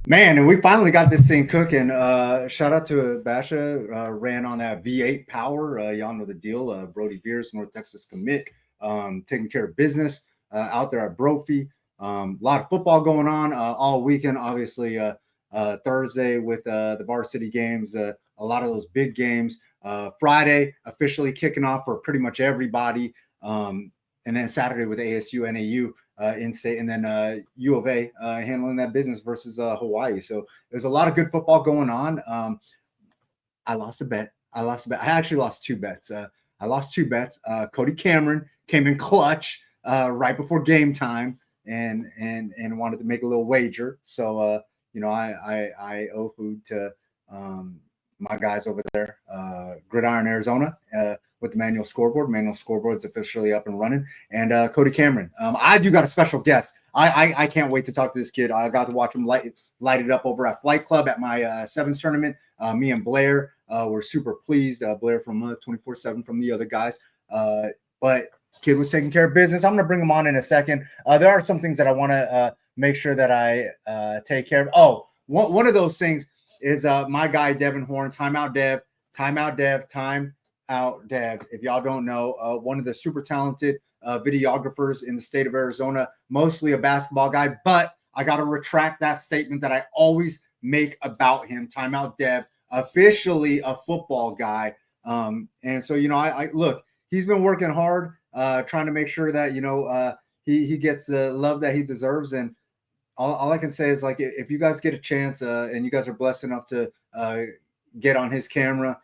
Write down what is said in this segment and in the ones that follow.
Man, and we finally got this thing cooking. Shout out to Basha, ran on that V8 power. Y'all know the deal. Brody Veers, North Texas commit, taking care of business out there at Brophy. A lot of football going on all weekend. Obviously, Thursday with the varsity games, a lot of those big games. Friday officially kicking off for pretty much everybody. And then Saturday with ASU, NAU in state, and then U of A handling that business versus Hawaii. So there's a lot of good football going on. I lost a bet. I actually lost two bets. I lost two bets. Cody Cameron came in clutch right before game time and wanted to make a little wager. So I owe food to my guys over there, Gridiron Arizona, with the manual scoreboard. Manual scoreboard's officially up and running. And Cody Cameron. I do got a special guest. I can't wait to talk to this kid. I got to watch him light it up over at Flight Club at my sevens tournament. Me and Blair were super pleased. Blair from 24/7 from the other guys. But kid was taking care of business. I'm going to bring him on in a second. There are some things that I want to make sure that I take care of. Oh, one of those things is my guy, Devin Horn. Timeout Dev. If y'all don't know, one of the super talented videographers in the state of Arizona, mostly a basketball guy, but I got to retract that statement that I always make about him. Timeout Dev, officially a football guy. And so, I look, he's been working hard, trying to make sure that, he gets the love that he deserves. And all I can say is, like, if you guys get a chance and you guys are blessed enough to get on his camera,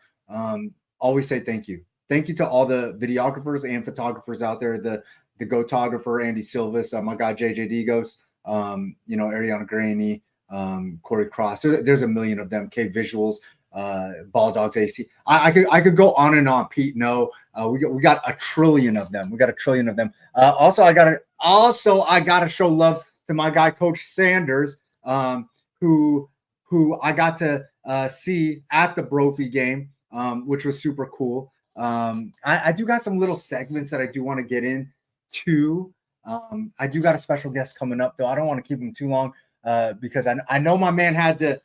always say thank you. Thank you to all the videographers and photographers out there. The Gotographer, Andy Silvis, my guy, JJ Digos, Ariana Graney, Corey Cross. There's a million of them. K Visuals, Ball Dogs AC. I could go on and on. Pete, no, we got a trillion of them. Also, I gotta show love to my guy, Coach Sanders, who I got to see at the Brophy game, which was super cool. I do got some little segments that I do want to get into. I do got a special guest coming up, though. I don't want to keep him too long because I know my man had to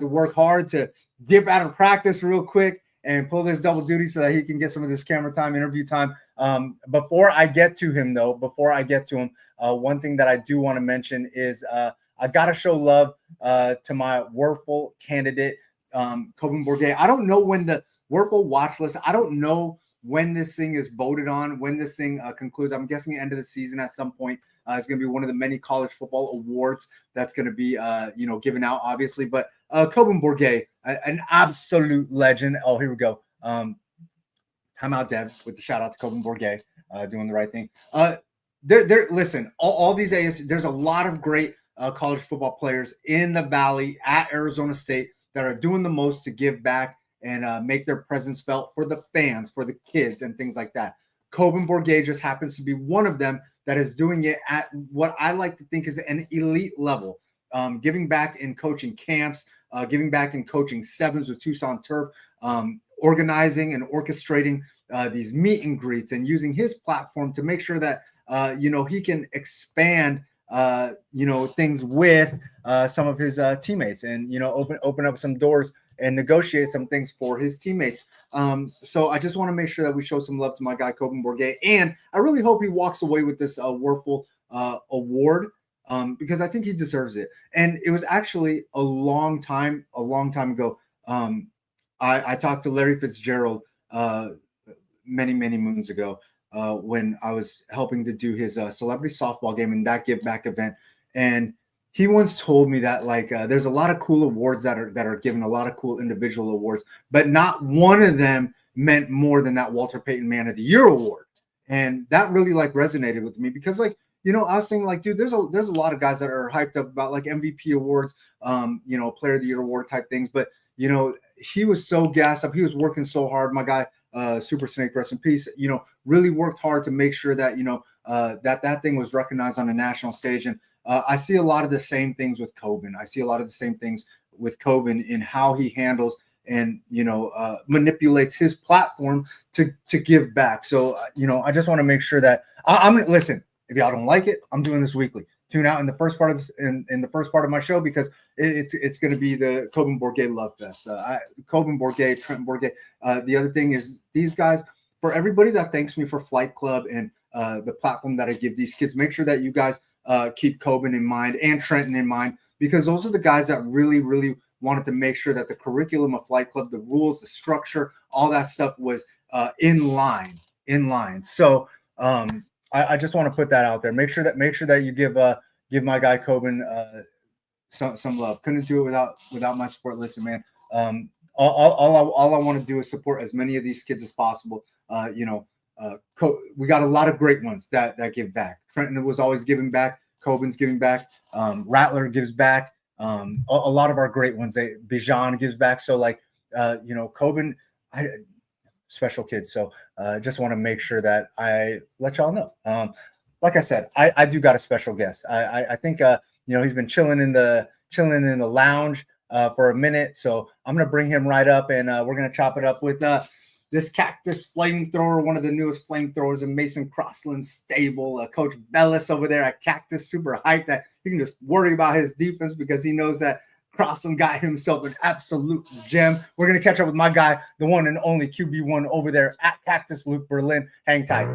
work hard to dip out of practice real quick and pull this double duty so that he can get some of this camera time, interview time. Before I get to him, one thing that I do want to mention is I got to show love to my Werfel candidate, Coben Bourget. I don't know when the Werfel watch list, I don't know when this thing is voted on, when this thing concludes. I'm guessing the end of the season at some point. It's going to be one of the many college football awards that's going to be, given out, obviously. But Coben Bourget, an absolute legend. Oh, here we go. Timeout Dev with the shout out to Coben Bourget, doing the right thing. Listen, all these ASU, there's a lot of great college football players in the Valley at Arizona State that are doing the most to give back and make their presence felt for the fans, for the kids, and things like that. Coben Bourget just happens to be one of them that is doing it at what I like to think is an elite level, giving back in coaching camps, giving back in coaching sevens with Tucson Turf, organizing and orchestrating these meet and greets, and using his platform to make sure that he can expand things with some of his teammates, and open up some doors and negotiate some things for his teammates. So I just want to make sure that we show some love to my guy, Coben Bourget. And I really hope he walks away with this Werfel award, because I think he deserves it. And it was actually a long time ago. I talked to Larry Fitzgerald many moons ago when I was helping to do his celebrity softball game and that give back event. And he once told me that there's a lot of cool awards that are given, a lot of cool individual awards, but not one of them meant more than that Walter Payton Man of the Year award. And that really resonated with me because I was thinking dude, there's a lot of guys that are hyped up about MVP awards, Player of the Year award type things. But he was so gassed up. He was working so hard. My guy, Super Snake, rest in peace, really worked hard to make sure that, that thing was recognized on a national stage. And I see a lot of the same things with Coben. I see a lot of the same things with Coben in how he handles and, manipulates his platform to give back. So, I just want to make sure that I'm listen, if y'all don't like it, I'm doing this weekly. tune out in the first part of this, in the first part of my show, because it's going to be the Coben Bourget Love Fest. Coben Bourget, Trenton Bourget. The other thing is these guys, for everybody that thanks me for Flight Club and the platform that I give these kids, make sure that you guys keep Coben in mind and Trenton in mind, because those are the guys that really, really wanted to make sure that the curriculum of Flight Club, the rules, the structure, all that stuff was in line. So I just want to put that out there. Make sure that you give my guy Coben some love. Couldn't do it without my support. Listen, man. All I want to do is support as many of these kids as possible. We got a lot of great ones that give back. Trenton was always giving back. Coben's giving back. Rattler gives back. A lot of our great ones. Bijan gives back. So Coben, special kids. So just want to make sure that I let y'all know. Like I said, I do got a special guest. I think he's been chilling in the lounge for a minute. So I'm gonna bring him right up, and we're gonna chop it up with this Cactus flamethrower, one of the newest flamethrowers in Mason Crossland's stable. Coach Bellis over there at Cactus, super hyped that he can just worry about his defense because he knows that Crossland got himself an absolute gem. We're going to catch up with my guy, the one and only QB1 over there at Cactus, Luke Berlin. Hang tight.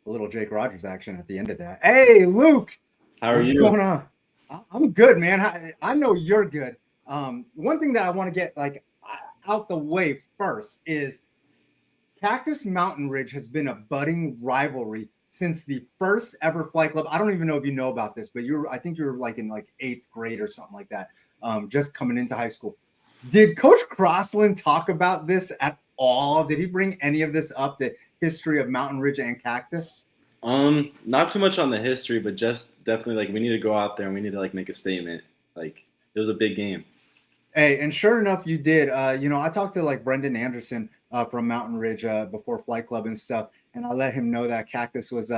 A little Jake Rogers action at the end of that. Hey, Luke. How are you? What's going on? I'm good, man. I know you're good. One thing that I want to get out the way first is Cactus Mountain Ridge has been a budding rivalry since the first ever Flight Club. I don't even know if you know about this, but I think you were in 8th grade or something like that, just coming into high school. Did Coach Crossland talk about this at all? Did he bring any of this up, the history of Mountain Ridge and Cactus? Not too much on the history, but just definitely we need to go out there and we need to make a statement. It was a big game. Hey, and sure enough, you did. I talked to Brendan Anderson from Mountain Ridge before Flight Club and stuff, and I let him know that Cactus was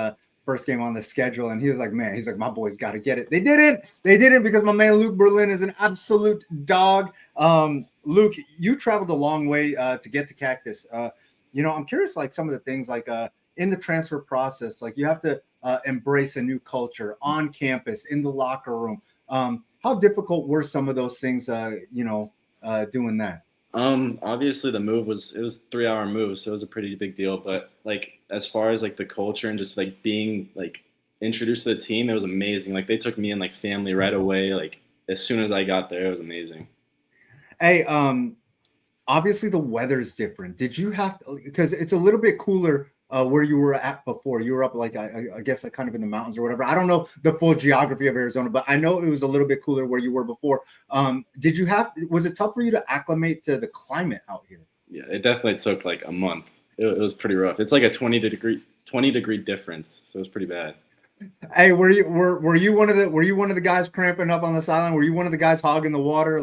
first game on the schedule, and he was like, man, he's like, my boys got to get it. They didn't because my man Luke Berlin is an absolute dog. Luke, you traveled a long way to get to Cactus. I'm curious, some of the things in the transfer process, you have to embrace a new culture on campus, in the locker room. How difficult were some of those things, doing that? Obviously the move was a 3-hour move, so it was a pretty big deal. But as far as the culture and just being introduced to the team, it was amazing. They took me in family right away. As soon as I got there, it was amazing. Hey, obviously the weather's different. Did you have to, because it's a little bit cooler where you were at before? You were up I guess kind of in the mountains or whatever. I don't know the full geography of Arizona, but I know it was a little bit cooler where you were before. Was it tough for you to acclimate to the climate out here? Yeah, it definitely took a month. It was pretty rough. It's a 20 degree difference, so it was pretty bad. Hey, were you one of the guys cramping up on the sideline? Were you one of the guys hogging the water,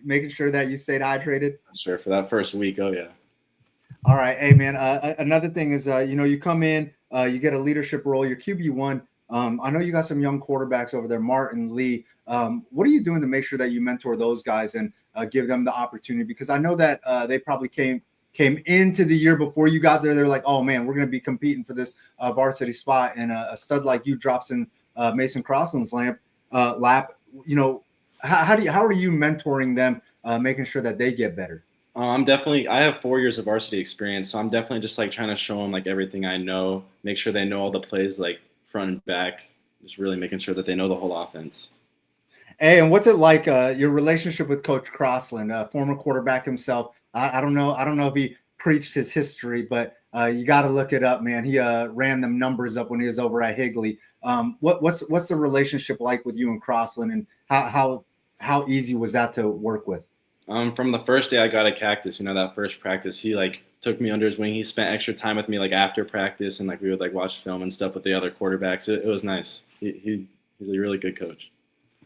making sure that you stayed hydrated? Sure, for that first week. Oh yeah. All right. Hey, man, another thing is, you come in, you get a leadership role, you're QB1. I know you got some young quarterbacks over there, Martin, Lee. What are you doing to make sure that you mentor those guys and give them the opportunity? Because I know that they probably came into the year before you got there. They're like, oh, man, we're going to be competing for this varsity spot. And a stud like you drops in Mason Crossland's lap. How are you mentoring them, making sure that they get better? I have 4 years of varsity experience, so I'm definitely just trying to show them everything I know, make sure they know all the plays front and back, just really making sure that they know the whole offense. Hey, and what's it like your relationship with Coach Crossland, former quarterback himself? I don't know if he preached his history, but you got to look it up, man. He ran them numbers up when he was over at Higley. What's the relationship like with you and Crossland, and how easy was that to work with? From the first day I got at Cactus, that first practice, he took me under his wing. He spent extra time with me after practice, and we would watch film and stuff with the other quarterbacks. It was nice. He's a really good coach.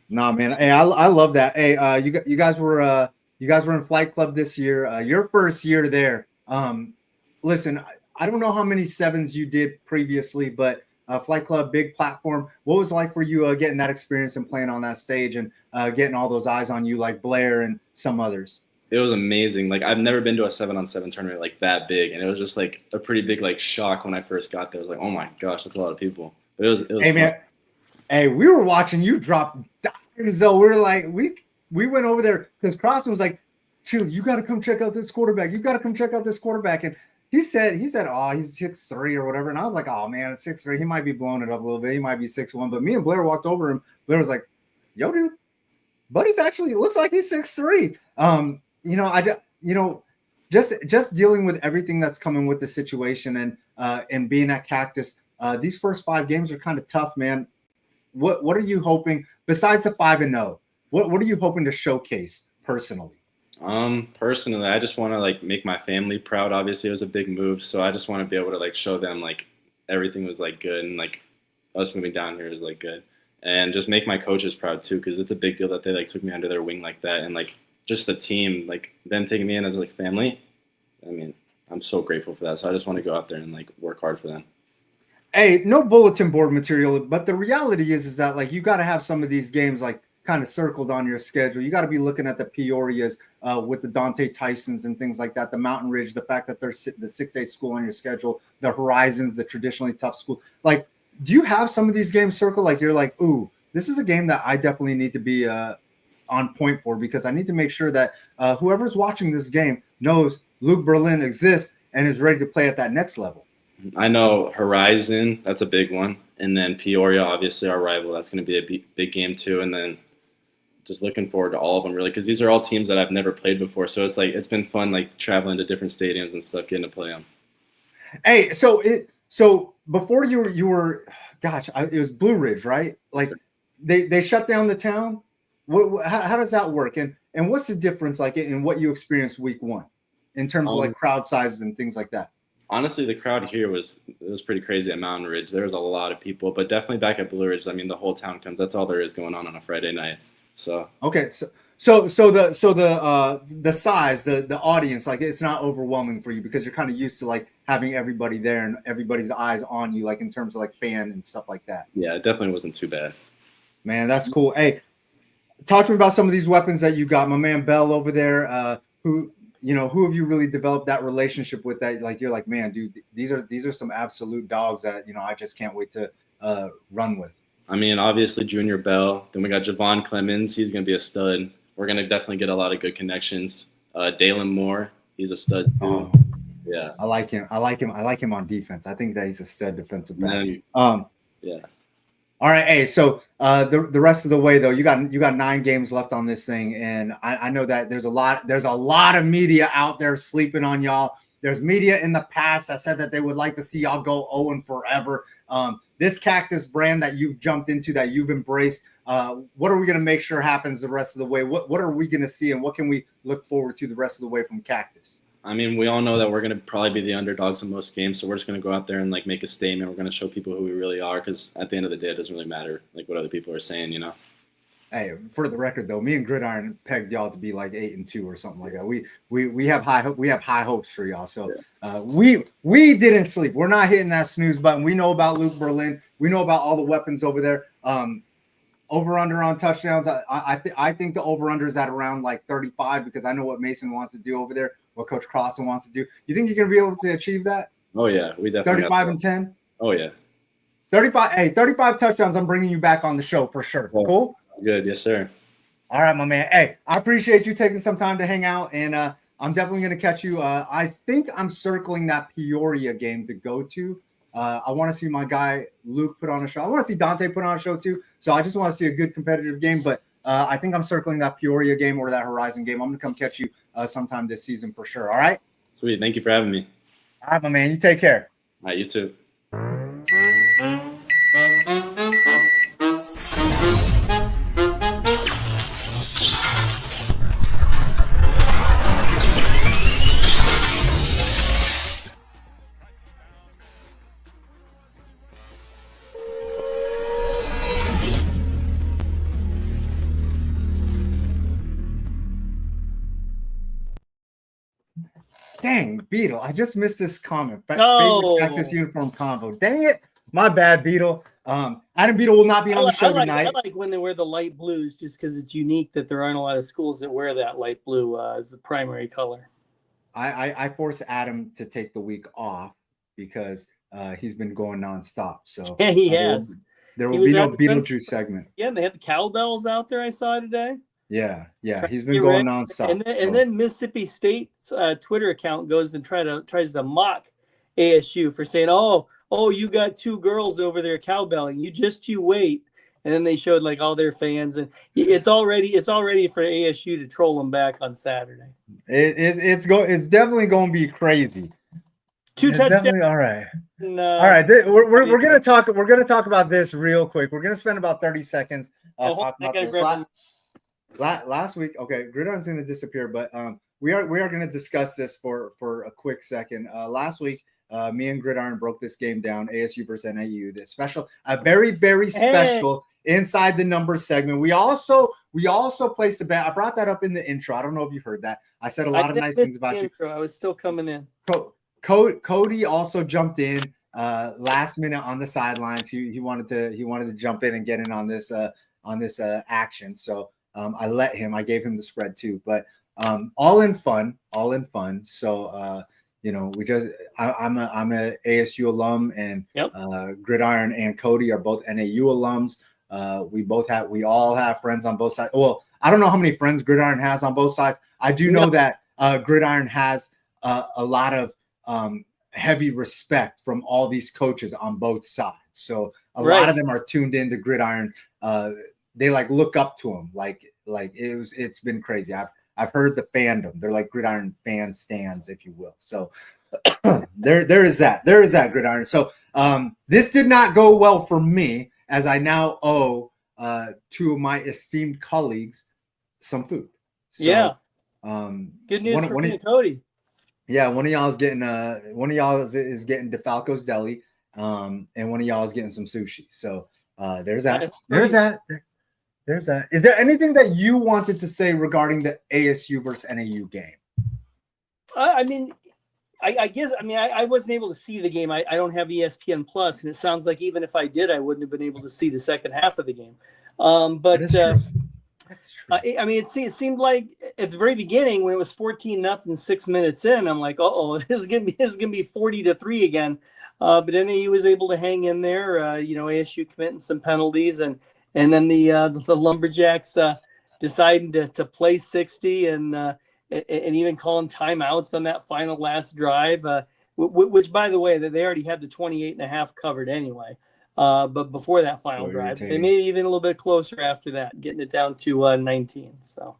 Nah, man. Hey, I love that. Hey, you guys were You guys were in Flight Club this year. Your first year there. Listen, I don't know how many sevens you did previously, but Flight Club, big platform. What was it like for you getting that experience and playing on that stage and getting all those eyes on you like Blair and some others? It was amazing. Like I've never been to a 7-on-7 tournament like that big, and it was just like a pretty big like shock when I first got there. I was like, oh my gosh, that's a lot of people. But it was Hey fun. man, hey, we were watching you drop dimes though. We were like, we went over there because Crossan was like, chill, you got to come check out this quarterback. You got to come check out this quarterback. And he said, oh, he's 6'3" or whatever. And I was like, oh man, it's 6'3". He might be blowing it up a little bit. He might be 6'1". But me and Blair walked over him. Blair was like, yo, dude, buddy's actually looks like he's 6'3". Just dealing with everything that's coming with the situation and being at Cactus. These first 5 games are kind of tough, man. What are you hoping besides the 5-0? What are you hoping to showcase personally? Personally, I just want to like make my family proud. Obviously, it was a big move, so I just want to be able to like show them like everything was like good and like us moving down here is like good, and just make my coaches proud too, because it's a big deal that they like took me under their wing like that, and like just the team, like them taking me in as like family. I mean, I'm so grateful for that. So I just want to go out there and like work hard for them. Hey, no bulletin board material, but the reality is that like you got to have some of these games like kind of circled on your schedule. You got to be looking at the Peorias with the Dante Tysons and things like that, the Mountain Ridge, the fact that there's the 6A school on your schedule, the Horizons, the traditionally tough school. Like, do you have some of these games circled? Like you're like, ooh, this is a game that I definitely need to be on point for, because I need to make sure that whoever's watching this game knows Luke Berlin exists and is ready to play at that next level. I know Horizon, that's a big one. And then Peoria, obviously our rival, that's going to be a big game too. And then just looking forward to all of them really, because these are all teams that I've never played before. So it's like, it's been fun, like traveling to different stadiums and stuff, getting to play them. Hey, so before you were, gosh, it was Blue Ridge, right? Like they shut down the town. How does that work? And what's the difference like in what you experienced week 1 in terms of like crowd sizes and things like that? Honestly, the crowd here was pretty crazy at Mountain Ridge. There was a lot of people, but definitely back at Blue Ridge, I mean, the whole town comes. That's all there is going on a Friday night. So okay, so the size, the audience, like it's not overwhelming for you because you're kind of used to like having everybody there and everybody's eyes on you, like in terms of like fan and stuff like that. Yeah, it definitely wasn't too bad. Man, that's cool. Hey, talk to me about some of these weapons that you got. My man Bell over there, who have you really developed that relationship with? That like you're like, man, dude, these are some absolute dogs that I just can't wait to run with. I mean, obviously Junior Bell. Then we got Javon Clemens. He's gonna be a stud. We're gonna definitely get a lot of good connections. Dalen Moore, he's a stud too. Oh, yeah, I like him on defense. I think that he's a stud defensive back. Yeah. All right, hey, so the rest of the way though, you got 9 games left on this thing, and I know that there's a lot of media out there sleeping on y'all. There's media in the past that said that they would like to see y'all go 0 forever. This Cactus brand that you've jumped into, that you've embraced, what are we going to make sure happens the rest of the way? What are we going to see, and what can we look forward to the rest of the way from Cactus? I mean, we all know that we're going to probably be the underdogs in most games, so we're just going to go out there and like make a statement. We're going to show people who we really are, because at the end of the day, it doesn't really matter like what other people are saying, Hey, for the record though, me and Gridiron pegged y'all to be like 8-2 or something like that. We have high hopes for y'all. So we didn't sleep. We're not hitting that snooze button. We know about Luke Berlin. We know about all the weapons over there. Over under on touchdowns. I think the over under is at around like 35, because I know what Mason wants to do over there, what Coach Crossan wants to do. You think you're gonna be able to achieve that? Oh yeah, we definitely 35-10. Oh yeah, 35. Hey, 35 touchdowns. I'm bringing you back on the show for sure. Yeah. Cool. Good, yes sir. All right, my man. Hey, I appreciate you taking some time to hang out, and I'm definitely gonna catch you. I think I'm circling that Peoria game to go to. I want to see my guy Luke put on a show. I want to see Dante put on a show too. So I just want to see a good competitive game. But I think I'm circling that Peoria game or that Horizon game. I'm going to come catch you sometime this season for sure. All right? Sweet. Thank you for having me. All right, my man. You take care. All right, you too. Dang, Beetle. I just missed this comment. Favorite Cactus Oh, uniform combo. Dang it. My bad, Beetle. Adam Beetle will not be on the show tonight. I like when they wear the light blues just because it's unique that there aren't a lot of schools that wear that light blue as the primary color. I forced Adam to take the week off because he's been going nonstop. So Yeah, he has. There He will was be no at the Beetlejuice segment. Yeah, they had the cowbells out there I saw today. Yeah. Trying He's to been get going ready. nonstop. And then Mississippi State's Twitter account goes and tries to mock ASU for saying, "Oh, you got two girls over there cowbelling. You wait." And then they showed like all their fans, and it's already for ASU to troll them back on Saturday. It's definitely going to be crazy. Two touchdowns. All right. And, all right. We're gonna talk. We're gonna talk about this real quick. We're gonna spend about 30 seconds talking about this. Last week, okay, Gridiron's gonna disappear, but we are gonna discuss this for a quick second. Last week, me and Gridiron broke this game down, ASU versus NAU. A very, very special inside the numbers segment. We also placed a bet. I brought that up in the intro. I don't know if you heard that. I said a lot of nice things about you. I was still coming in. Cody also jumped in last minute on the sidelines. He wanted to jump in and get in on this action. So I let him. I gave him the spread too. But all in fun. So I'm a ASU alum, and Gridiron and Cody are both NAU alums. We all have friends on both sides. Well, I don't know how many friends Gridiron has on both sides. I do know that Gridiron has a lot of heavy respect from all these coaches on both sides. So a lot of them are tuned into Gridiron. They like look up to him. It's been crazy. I've heard the fandom. They're like Gridiron fan stands, if you will. So there is that. There is that, Gridiron. So this did not go well for me, as I now owe two of my esteemed colleagues some food. So, good news for me and Cody. Yeah, one of y'all is getting DeFalco's Deli, and one of y'all is getting some sushi. So there's that. There's that. Is there anything that you wanted to say regarding the ASU versus NAU game? I guess I wasn't able to see the game. I don't have ESPN Plus, and it sounds like even if I did, I wouldn't have been able to see the second half of the game. That's true. It seemed like at the very beginning when it was 14-0, 6 minutes in, I'm like, this is gonna be 40-3 again. But NAU was able to hang in there. ASU committing some penalties, and then the Lumberjacks deciding to play 60 and even calling timeouts on that final last drive, which, by the way, they already had the 28.5 covered anyway. But before that final drive, they made it even a little bit closer after that, getting it down to 19. So,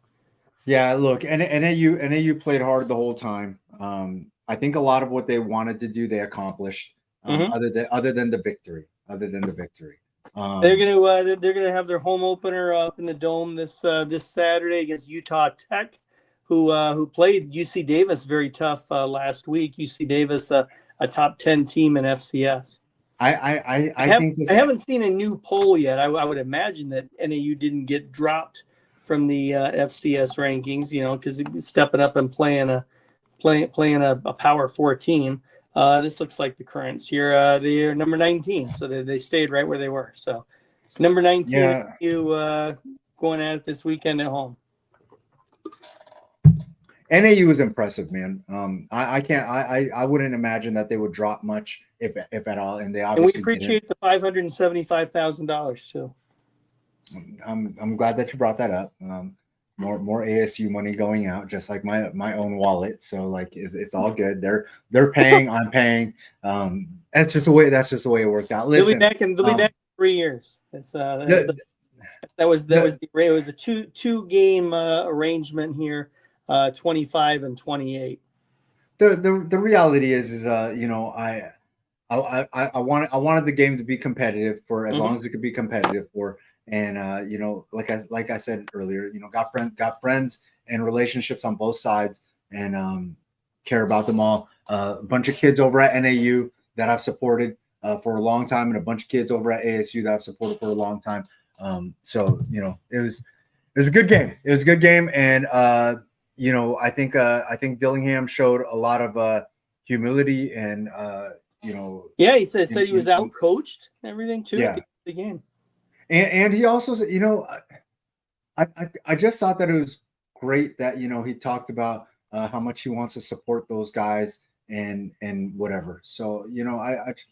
yeah, look, NAU played hard the whole time. I think a lot of what they wanted to do, they accomplished. Other than the victory. They're gonna have their home opener up in the Dome this Saturday against Utah Tech, who played UC Davis very tough last week. UC Davis, a top 10 team in FCS. I haven't seen a new poll yet. I would imagine that NAU didn't get dropped from the FCS rankings, because stepping up and playing a Power 4 team. This looks like the Currents here. They're number 19, so they stayed right where they were. So number 19, going at it this weekend at home. NAU is impressive, man. I wouldn't imagine that they would drop much, if at all. And they obviously we appreciate the $575,000 too. I'm glad that you brought that up. More ASU money going out, just like my own wallet. So it's all good. They're paying, I'm paying. That's just the way it worked out. Listen, they'll be back in 3 years. It was a two game arrangement here. 25 and 28. The reality is I wanted the game to be competitive for as long as it could be competitive for, and like I said earlier, got friends and relationships on both sides, and care about them all. A bunch of kids over at NAU that I've supported for a long time, and a bunch of kids over at ASU that I've supported for a long time. So it was a good game. It was a good game, and I think Dillingham showed a lot of humility and Yeah, he said he was out coached and everything too at the end of the game. And he also said, I just thought that it was great that he talked about how much he wants to support those guys and whatever. So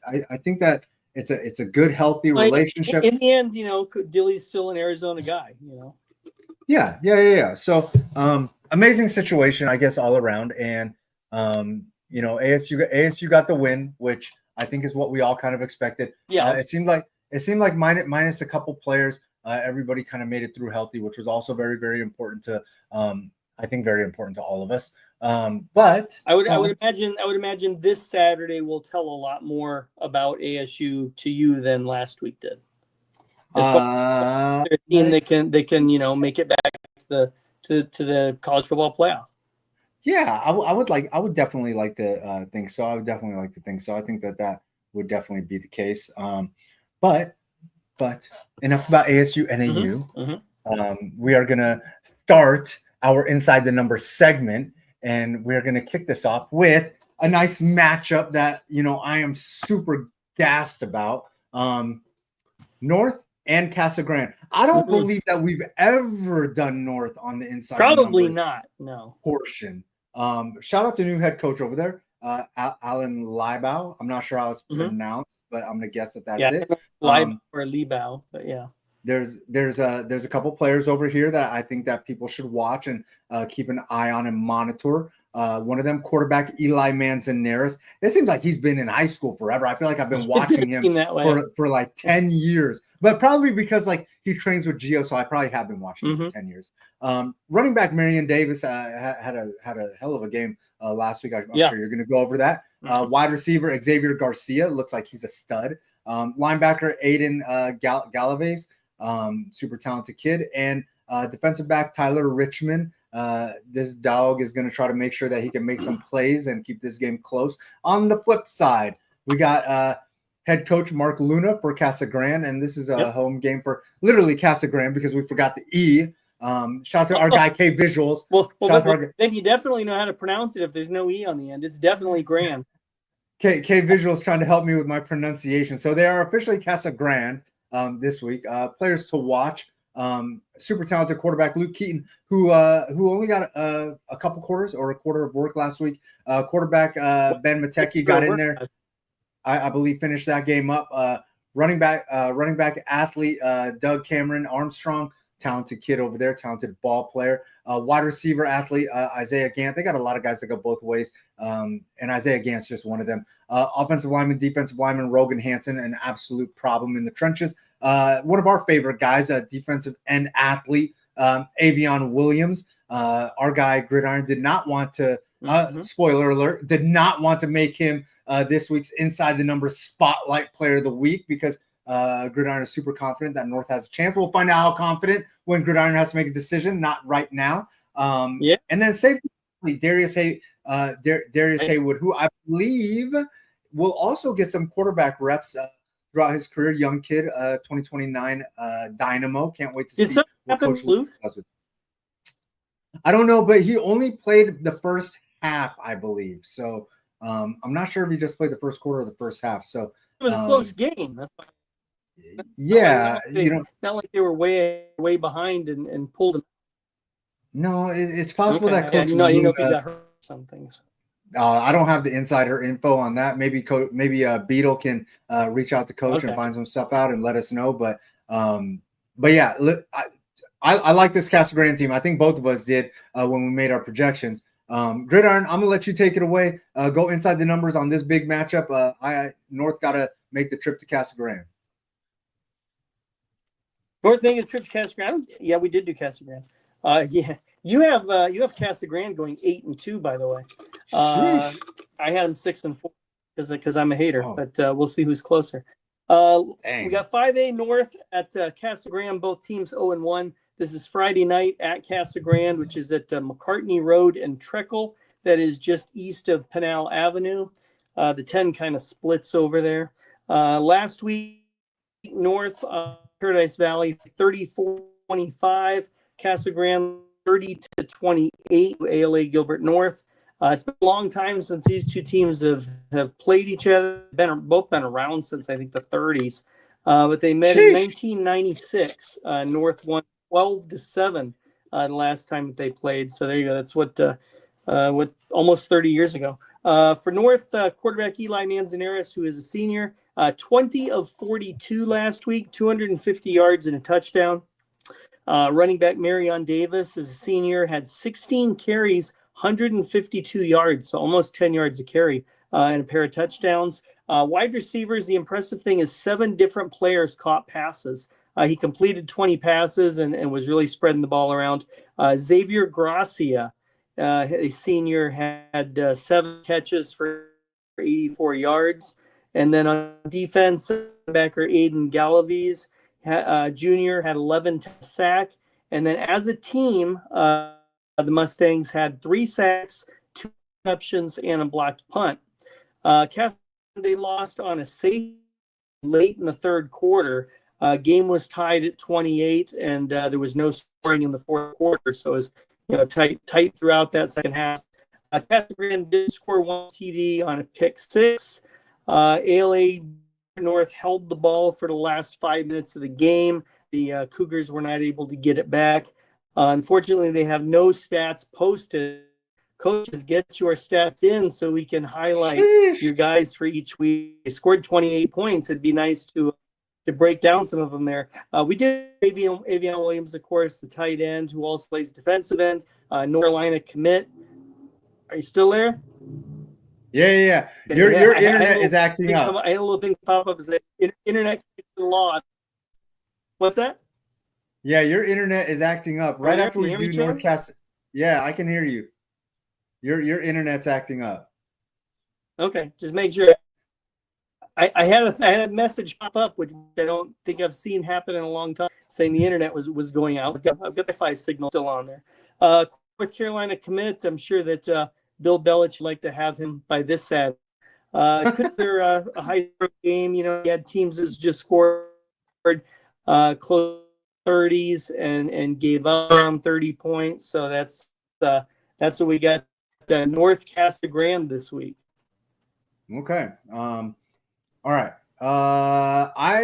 I think that it's a good, healthy relationship. In the end, Dilly's still an Arizona guy. Yeah. So amazing situation, I guess, all around. And ASU got the win, which I think is what we all kind of expected. Yeah, it seemed like minus a couple players. Everybody kind of made it through healthy, which was also very, very important to I think very important to all of us. But I would imagine this Saturday will tell a lot more about ASU to you than last week did. Their team, they can make it back to the college football playoff. Yeah, I would definitely like to think so. I would definitely like to think so. I think that would definitely be the case. But enough about ASU NAU. Mm-hmm. We are gonna start our Inside the Numbers segment, and we're gonna kick this off with a nice matchup that I am super gassed about. North and Casa Grande. I don't believe that we've ever done North on the Inside. Probably not. No portion. Shout out to new head coach over there, Alan Liebau. I'm not sure how it's pronounced, but I'm gonna guess that's it. Liebau or Liebau, but yeah. There's a couple players over here that I think that people should watch and keep an eye on and monitor. One of them, quarterback Eli Manzanares. It seems like he's been in high school forever. I feel like I've been watching him for like 10 years, but probably because he trains with Gio, so I probably have been watching him for 10 years. Running back Marion Davis had a hell of a game last week. I'm sure you're going to go over that. Wide receiver Xavier Garcia looks like he's a stud. Linebacker Aiden Galaves, super talented kid, and defensive back Tyler Richmond. This dog is going to try to make sure that he can make some plays and keep this game close. On the flip side, we got head coach Mark Luna for Casa Grande, and this is a home game for literally Casa Grande because we forgot the E. Shout out to our guy K Visuals. Then you definitely know how to pronounce it if there's no E on the end. It's definitely Grand. K Visuals trying to help me with my pronunciation. So they are officially Casa Grande this week. Players to watch. Super talented quarterback Luke Keaton, who only got a couple quarters or a quarter of work last week. Quarterback Ben Matecki got in there. I believe finished that game up. Running back athlete Doug Cameron Armstrong, talented kid over there, talented ball player. Wide receiver athlete Isaiah Gant. They got a lot of guys that go both ways, and Isaiah Gant's just one of them. Offensive lineman, defensive lineman Rogan Hansen, an absolute problem in the trenches. One of our favorite guys, a defensive end athlete, Avion Williams. Our guy Gridiron did not want to, spoiler alert, did not want to make him this week's Inside the Numbers Spotlight Player of the Week because Gridiron is super confident that North has a chance. We'll find out how confident when Gridiron has to make a decision, not right now. And then safety, Darius Haywood, who I believe will also get some quarterback reps throughout his career. Young kid, 2029 Dynamo. Can't wait to see what Coach Luke does with. I don't know, but he only played the first half, I believe. So I'm not sure if he just played the first quarter or the first half. So it was a close game. That's why. Not like they were way behind and pulled him. No, it's possible that Coach. If he got hurt some things. I don't have the insider info on that. Maybe Beetle can reach out to Coach and find some stuff out and let us know. But yeah, look, I like this Casa Grande team. I think both of us did when we made our projections. Gridiron, I'm gonna let you take it away. Go inside the numbers on this big matchup. North got to make the trip to Casa Grande. North making a trip to Casa Grande. Yeah, we did do Casa Grande. Yeah, you have Casa Grande going 8-2. By the way, I had them 6-4 because I'm a hater. But we'll see who's closer. We got 5A North at Casa Grande. Both teams 0-1. This is Friday night at Casa Grande, which is at McCartney Road and Treckle. That is just east of Pinal Avenue. The 10 kind of splits over there. Last week, North Paradise Valley 34-25. Casa Grande 30-28 ALA Gilbert North. It's been a long time since these two teams have played each other. Both been around since I think the 30s, but they met in 1996. North won 12-7 the last time that they played. So there you go. That's what almost 30 years ago. For North, quarterback Eli Manzanares, who is a senior, 20 of 42 last week, 250 yards and a touchdown. Running back Marion Davis is a senior, had 16 carries, 152 yards, so almost 10 yards a carry, and a pair of touchdowns. Wide receivers, the impressive thing is 7 different players caught passes. He completed 20 passes and was really spreading the ball around. Xavier Gracia, a senior, had 7 catches for 84 yards. And then on defense, backer Aiden Galaviz, junior, had 11 sack. And then as a team, the Mustangs had 3 sacks, 2 interceptions, and a blocked punt. They lost on a safety late in the third quarter. Game was tied at 28, and there was no scoring in the fourth quarter, so it was tight throughout that second half. Catherine did score 1 TD on a pick 6. ALA North held the ball for the last 5 minutes of the game. The Cougars were not able to get it back. Unfortunately, they have no stats posted. Coaches, get your stats in so we can highlight your guys for each week. They scored 28 points. It'd be nice to break down some of them there. We did Avion Williams, of course, the tight end who also plays defensive end. North Carolina commit. Are you still there? Yeah. Your internet is acting up. I had a little thing pop up as internet lost. What's that? Yeah, your internet is acting up right after we do Northcast. Yeah, I can hear you. Your internet's acting up. Okay, just make sure. I had a message pop up, which I don't think I've seen happen in a long time, saying the internet was going out. I've got the Wi-Fi signal still on there. North Carolina commit. I'm sure that Bill Belichick would like to have him by this Saturday. Could there a high game? He had teams that just scored close 30s and gave up around 30 points. So that's what we got. North Casa Grande this week. Okay. All right. I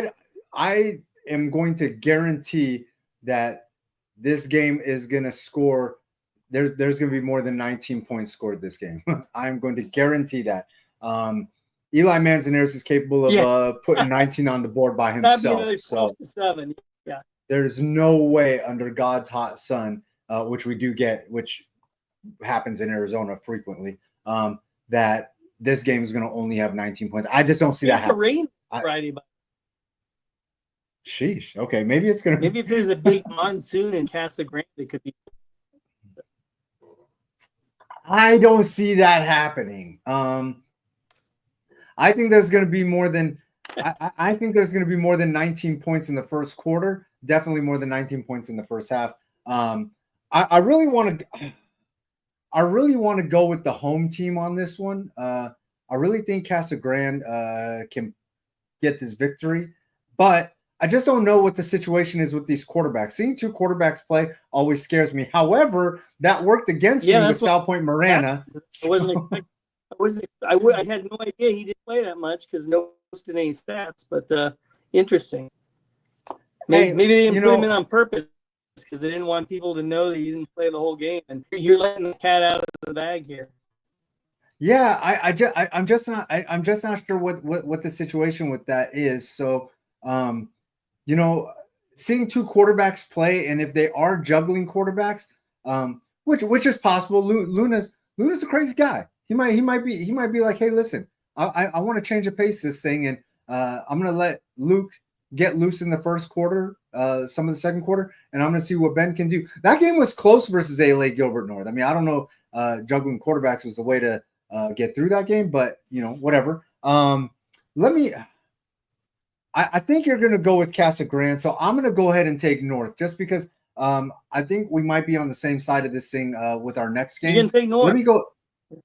am going to guarantee that this game is going to score. There's going to be more than 19 points scored this game. I'm going to guarantee that. Eli Manzanares is capable of putting 19 on the board by himself. So 7. Yeah. There's no way under God's hot sun, which we do get, which happens in Arizona frequently, that this game is going to only have 19 points. I just don't see that happening. Rain Friday. Sheesh. Okay, maybe it's going to. Maybe if there's a big monsoon in Casa Grande, it could be. I don't see that happening. I think there's going to be more than. I think there's going to be more than 19 points in the first quarter. Definitely more than 19 points in the first half. I really want to. I really want to go with the home team on this one. I really think Casa Grande can get this victory, but I just don't know what the situation is with these quarterbacks. Seeing 2 quarterbacks play always scares me. However, that worked against me with Sal Point Marana. I had no idea he didn't play that much because no posted any stats, but interesting. Maybe they didn't put him in on purpose because they didn't want people to know that you didn't play the whole game, and you're letting the cat out of the bag here. Yeah, I'm just not sure what the situation with that is. So, seeing 2 quarterbacks play, and if they are juggling quarterbacks, which is possible. Luna's a crazy guy. He might be like, hey, listen, I want to change the pace of this thing, and I'm gonna let Luke get loose in the first quarter, some of the second quarter, and I'm going to see what Ben can do. That game was close versus ALA Gilbert North. I mean, I don't know, juggling quarterbacks was the way to get through that game, but whatever. I think you're going to go with Casa Grande, so I'm going to go ahead and take North just because I think we might be on the same side of this thing with our next game. You can take North. Let me go.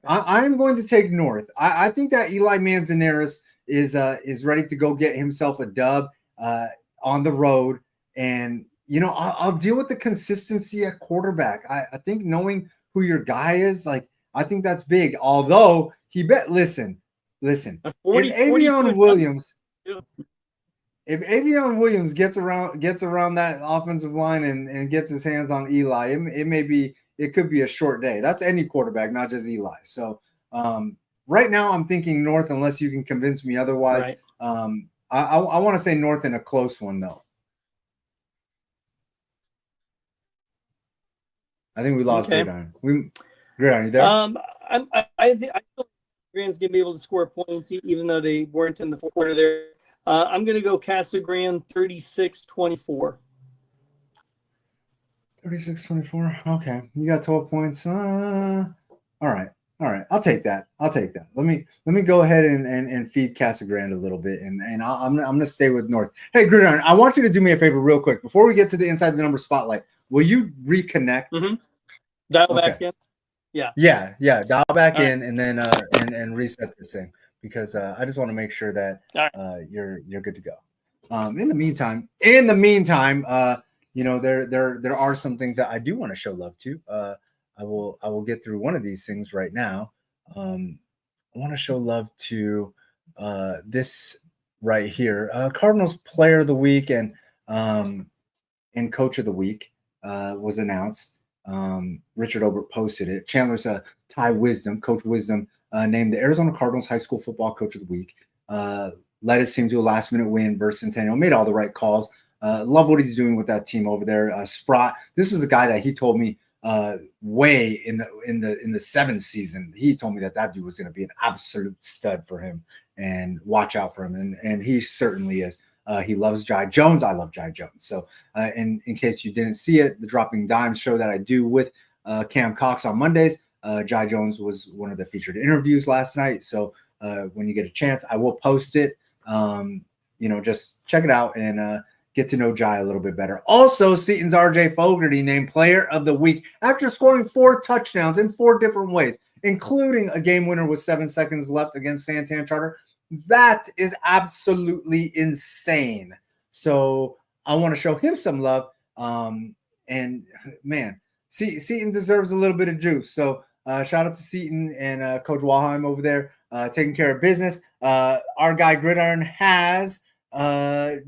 I am going to take North. I think that Eli Manzanares is ready to go get himself a dub on the road, and I'll deal with the consistency at quarterback. I think knowing who your guy is, like, I think that's big. Although listen, A 40, if Avion 40 Williams, if Avion Williams gets around that offensive line and gets his hands on Eli, it could be a short day. That's any quarterback, not just Eli. So right now I'm thinking North, unless you can convince me otherwise. Right. I want to say North in a close one though. I think we lost Gridiron. Gridiron, you there? I think Grand's gonna be able to score points even though they weren't in the fourth quarter there. I'm gonna go Casa Grande 36-24. 36-24. Okay, you got 12 points. All right. I'll take that. Let me go ahead and feed Casa Grande a little bit, and I'm gonna stay with North. Hey, Gridiron, I want you to do me a favor real quick before we get to the inside the number spotlight. Will you reconnect? Mm-hmm. Dial back in. Yeah. Dial back in and then and reset this thing, because I just want to make sure that you're good to go. In the meantime, there are some things that I do want to show love to. I will get through one of these things right now. I want to show love to this right here. Cardinals Player of the Week and Coach of the Week was announced. Richard Obert posted it. Chandler's Ty Wisdom, Coach Wisdom, named the Arizona Cardinals High School Football Coach of the Week. Led his team to a last-minute win versus Centennial. Made all the right calls. Love what he's doing with that team over there. Sprott. This is a guy that he told me way in the 7th season. He told me that dude was going to be an absolute stud for him, and watch out for him. And he certainly is. He loves Jai Jones. I love Jai Jones. So, in case you didn't see it, the Dropping Dimes show that I do with Cam Cox on Mondays, Jai Jones was one of the featured interviews last night. So, when you get a chance, I will post it. Just check it out and get to know Jai a little bit better. Also, Seton's RJ Fogarty named Player of the Week after scoring 4 touchdowns in 4 different ways, including a game winner with 7 seconds left against Santan Charter. That is absolutely insane. So I want to show him some love. And man, Seton deserves a little bit of juice. So shout out to Seton and Coach Walheim over there taking care of business. Our guy Gridiron has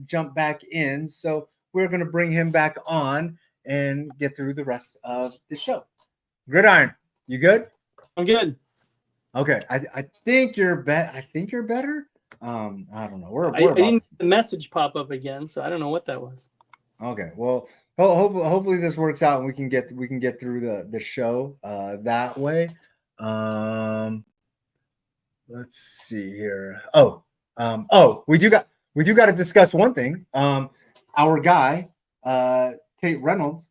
jumped back in. So we're going to bring him back on and get through the rest of the show. Gridiron, you good? I'm good. Okay, I think you're better. I don't know. I didn't see the message pop up again, so I don't know what that was. Okay, well, hopefully this works out and we can get through the show that way. Let's see here. We do got to discuss one thing. Our guy Tate Reynolds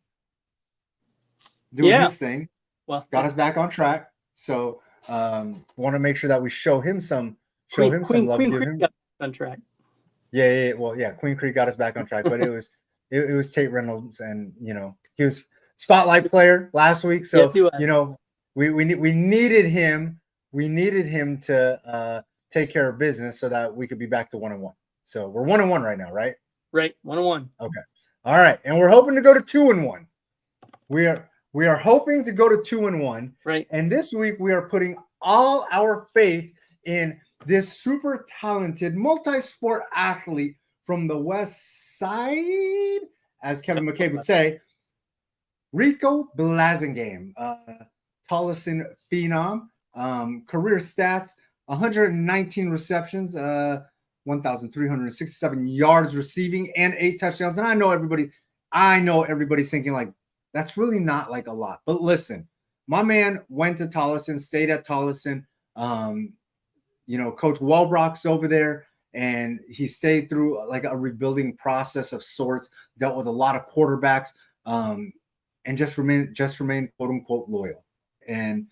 doing his thing. Well, got us back on track. So want to make sure that we show him some love. Queen Creek got on track. Yeah. Well, yeah, Queen Creek got us back on track, but it was Tate Reynolds, and he was spotlight player last week. So yes, we needed him. We needed him to take care of business so that we could be back to 1-1. So we're 1-1 right now, right? Right, 1-1. Okay. All right, and we're hoping to go to 2-1. We are hoping to go to 2-1. Right. And this week we are putting all our faith in this super talented multi-sport athlete from the West Side, as Kevin McCabe would say, Rico Blasingame, Tolleson phenom, career stats, 119 receptions, 1,367 yards receiving, and 8 touchdowns. And I know everybody's thinking like, that's really not like a lot. But listen, my man went to Tolleson, stayed at Tolleson. Coach Walbrock's over there, and he stayed through like a rebuilding process of sorts, dealt with a lot of quarterbacks, and just remained quote unquote loyal. And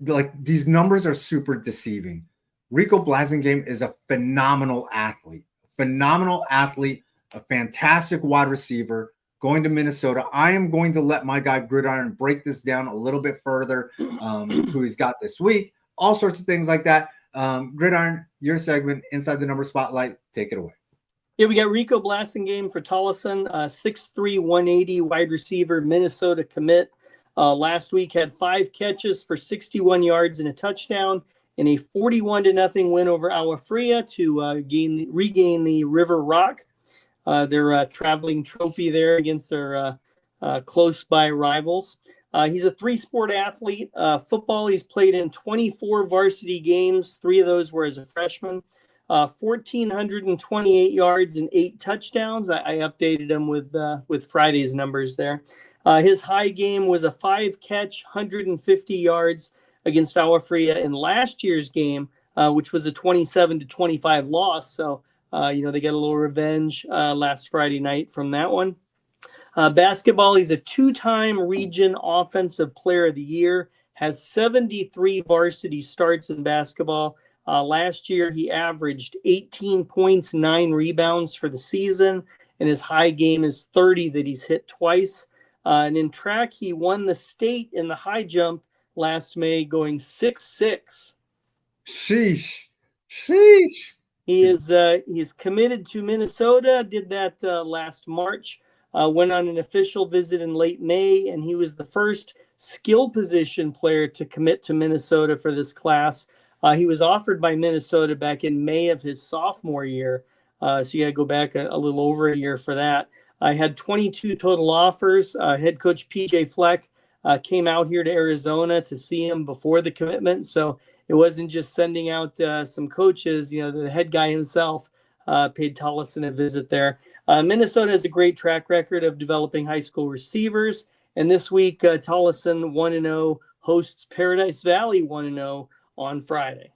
like, these numbers are super deceiving. Rico Blasingame is a phenomenal athlete, a fantastic wide receiver. Going to Minnesota. I am going to let my guy Gridiron break this down a little bit further, who he's got this week, all sorts of things like that. Gridiron, your segment, Inside the Number Spotlight, take it away. Yeah, we got Rico Blasingame for Tolleson, 6'3", 180 wide receiver, Minnesota commit. Last week had 5 catches for 61 yards and a touchdown, and a 41-0 win over Awafria to regain the River Rock, their traveling trophy there against their close by rivals. He's a 3-sport athlete. Football, he's played in 24 varsity games. 3 of those were as a freshman. 1,428 yards and 8 touchdowns. I updated him with Friday's numbers there. His high game was a 5-catch, 150 yards against Awafria in last year's game, which was a 27-25 loss. So, they got a little revenge last Friday night from that one. Basketball, he's a 2-time region offensive player of the year, has 73 varsity starts in basketball. Last year, he averaged 18 points, 9 rebounds for the season, and his high game is 30 that he's hit twice. And in track, he won the state in the high jump last May, going 6'6". Sheesh. He's committed to Minnesota, did that last March, went on an official visit in late May, and he was the first skill position player to commit to Minnesota for this class. He was offered by Minnesota back in May of his sophomore year, so you got to go back a little over a year for that. I had 22 total offers. Head coach PJ Fleck came out here to Arizona to see him before the commitment, so it wasn't just sending out some coaches. The head guy himself paid Tolleson a visit there. Minnesota has a great track record of developing high school receivers, and this week Tolleson 1-0 hosts Paradise Valley 1-0 on Friday.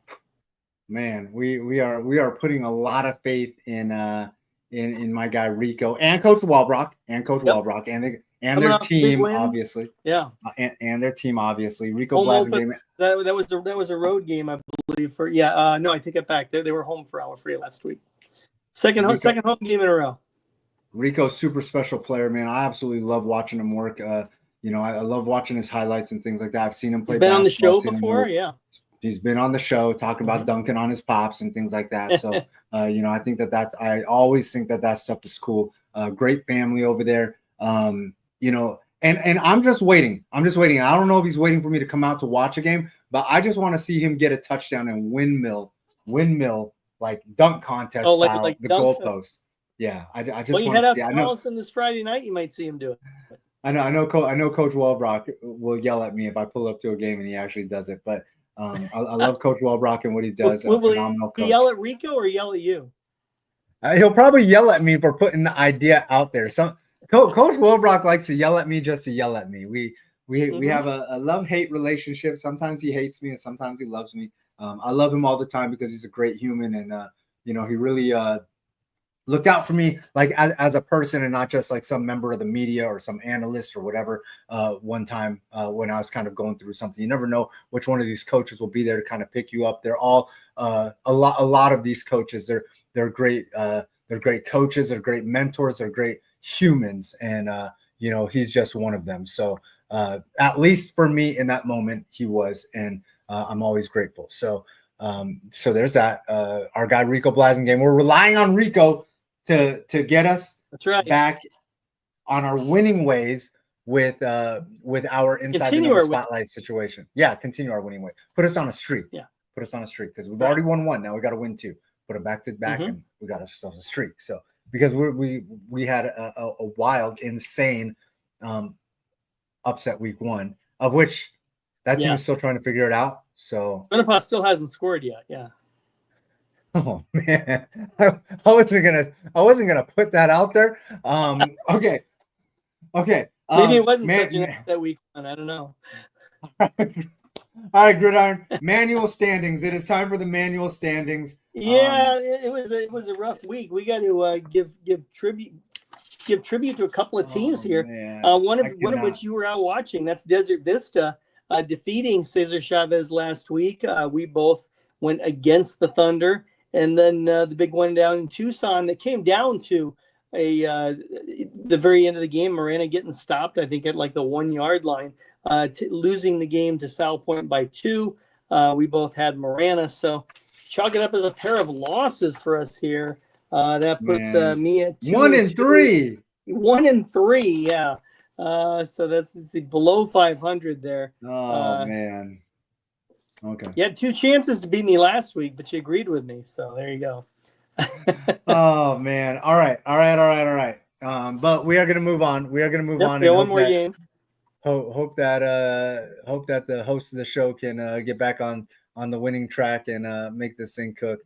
Man, we are putting a lot of faith in my guy Rico and Coach Walbrock and their team, obviously. Yeah, and their team, obviously. Rico Blasingame. That was a road game, I believe. No, I take it back. They were home for Awafria last week. Second home game in a row. Rico's super special player, man. I absolutely love watching him work. I love watching his highlights and things like that. I've seen him play. He's been on the show before, yeah. He's been on the show talking about dunking on his pops and things like that. So, I think I always think that stuff is cool. Great family over there. And I'm just waiting. I don't know if he's waiting for me to come out to watch a game, but I just want to see him get a touchdown and windmill like dunk contest style, like the goalpost. Yeah, I just want to see. Well, you head out to this Friday night, you might see him do it. I know Coach Walbrock will yell at me if I pull up to a game and he actually does it, but I love Coach Walbrock and what he does. Will he yell at Rico or yell at you? He'll probably yell at me for putting the idea out there. Coach Walbrock likes to yell at me just to yell at me. We have a love-hate relationship. Sometimes he hates me and sometimes he loves me. I love him all the time because he's a great human, and he really looked out for me like as a person and not just like some member of the media or some analyst or whatever. One time when I was kind of going through something, you never know which one of these coaches will be there to kind of pick you up. They're all a lot of these coaches. They're great. They're great coaches. They're great mentors. They're great humans, and he's just one of them. So at least for me in that moment, he was, and I'm always grateful. So there's that. Our guy Rico Blasingame. We're relying on Rico to get us back on our winning ways with our inside the number spotlight situation. Yeah, continue our winning way. Put us on a streak. Yeah, put us on a streak because we've already won one. Now we got to win 2. Put them back to back, and we got ourselves a streak. So because we had a wild, insane upset week 1, of which that team is still trying to figure it out. So Winnipeg still hasn't scored yet. Yeah. Oh man, I wasn't gonna put that out there. Okay. Maybe it wasn't such an that week 1. I don't know. All right, Gridiron. Manual standings. It is time for the manual standings. Yeah, it was a rough week. We got to give tribute to a couple of teams here. Man, one of which you were out watching. That's Desert Vista defeating Cesar Chavez last week. We both went against the Thunder, and then the big one down in Tucson that came down to the very end of the game. Marana getting stopped, I think, at like the 1-yard line, losing the game to South Point by 2. We both had Marana, so chalk it up as a pair of losses for us here. That puts Man. me at 1-3. 1-3, yeah. So that's below 500 there. Oh man. Okay. You had 2 chances to beat me last week, but you agreed with me. So there you go. Oh man. All right. But we are gonna move on. We are gonna move on. Yeah, And one more game. Hope that the host of the show can get back on the winning track and make this thing cook.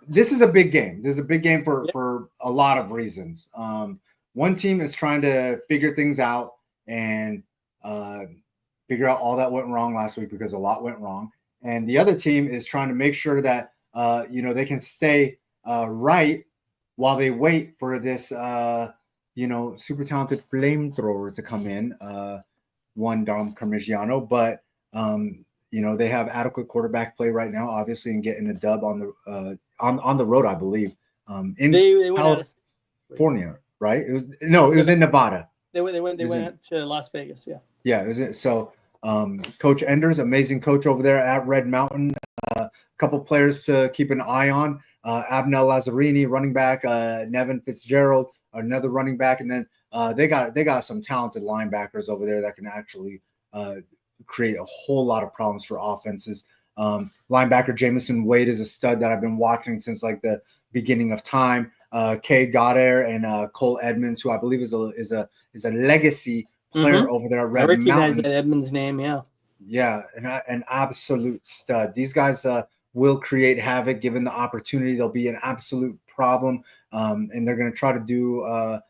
This is a big game. This is a big game for a lot of reasons. One team is trying to figure things out and figure out all that went wrong last week, because a lot went wrong, and the other team is trying to make sure that they can stay right while they wait for this super talented flamethrower to come in, one Dom Parmigiano, but they have adequate quarterback play right now, obviously, and getting a dub on the road, I believe. In they went out of California, right? It was in Nevada. They went to Las Vegas, yeah. Yeah, it was it. So Coach Enders, amazing coach over there at Red Mountain. A couple players to keep an eye on. Abnel Lazzarini, running back, Nevin Fitzgerald, another running back, and then they got some talented linebackers over there that can actually create a whole lot of problems for offenses. Linebacker Jamison Wade is a stud that I've been watching since like the beginning of time. Cade Goddard and Cole Edmonds, who I believe is a legacy player over there at Red Mountain. I recognize that Edmonds name, yeah. Yeah, an absolute stud. These guys will create havoc given the opportunity. They'll be an absolute problem, and they're going to try to do a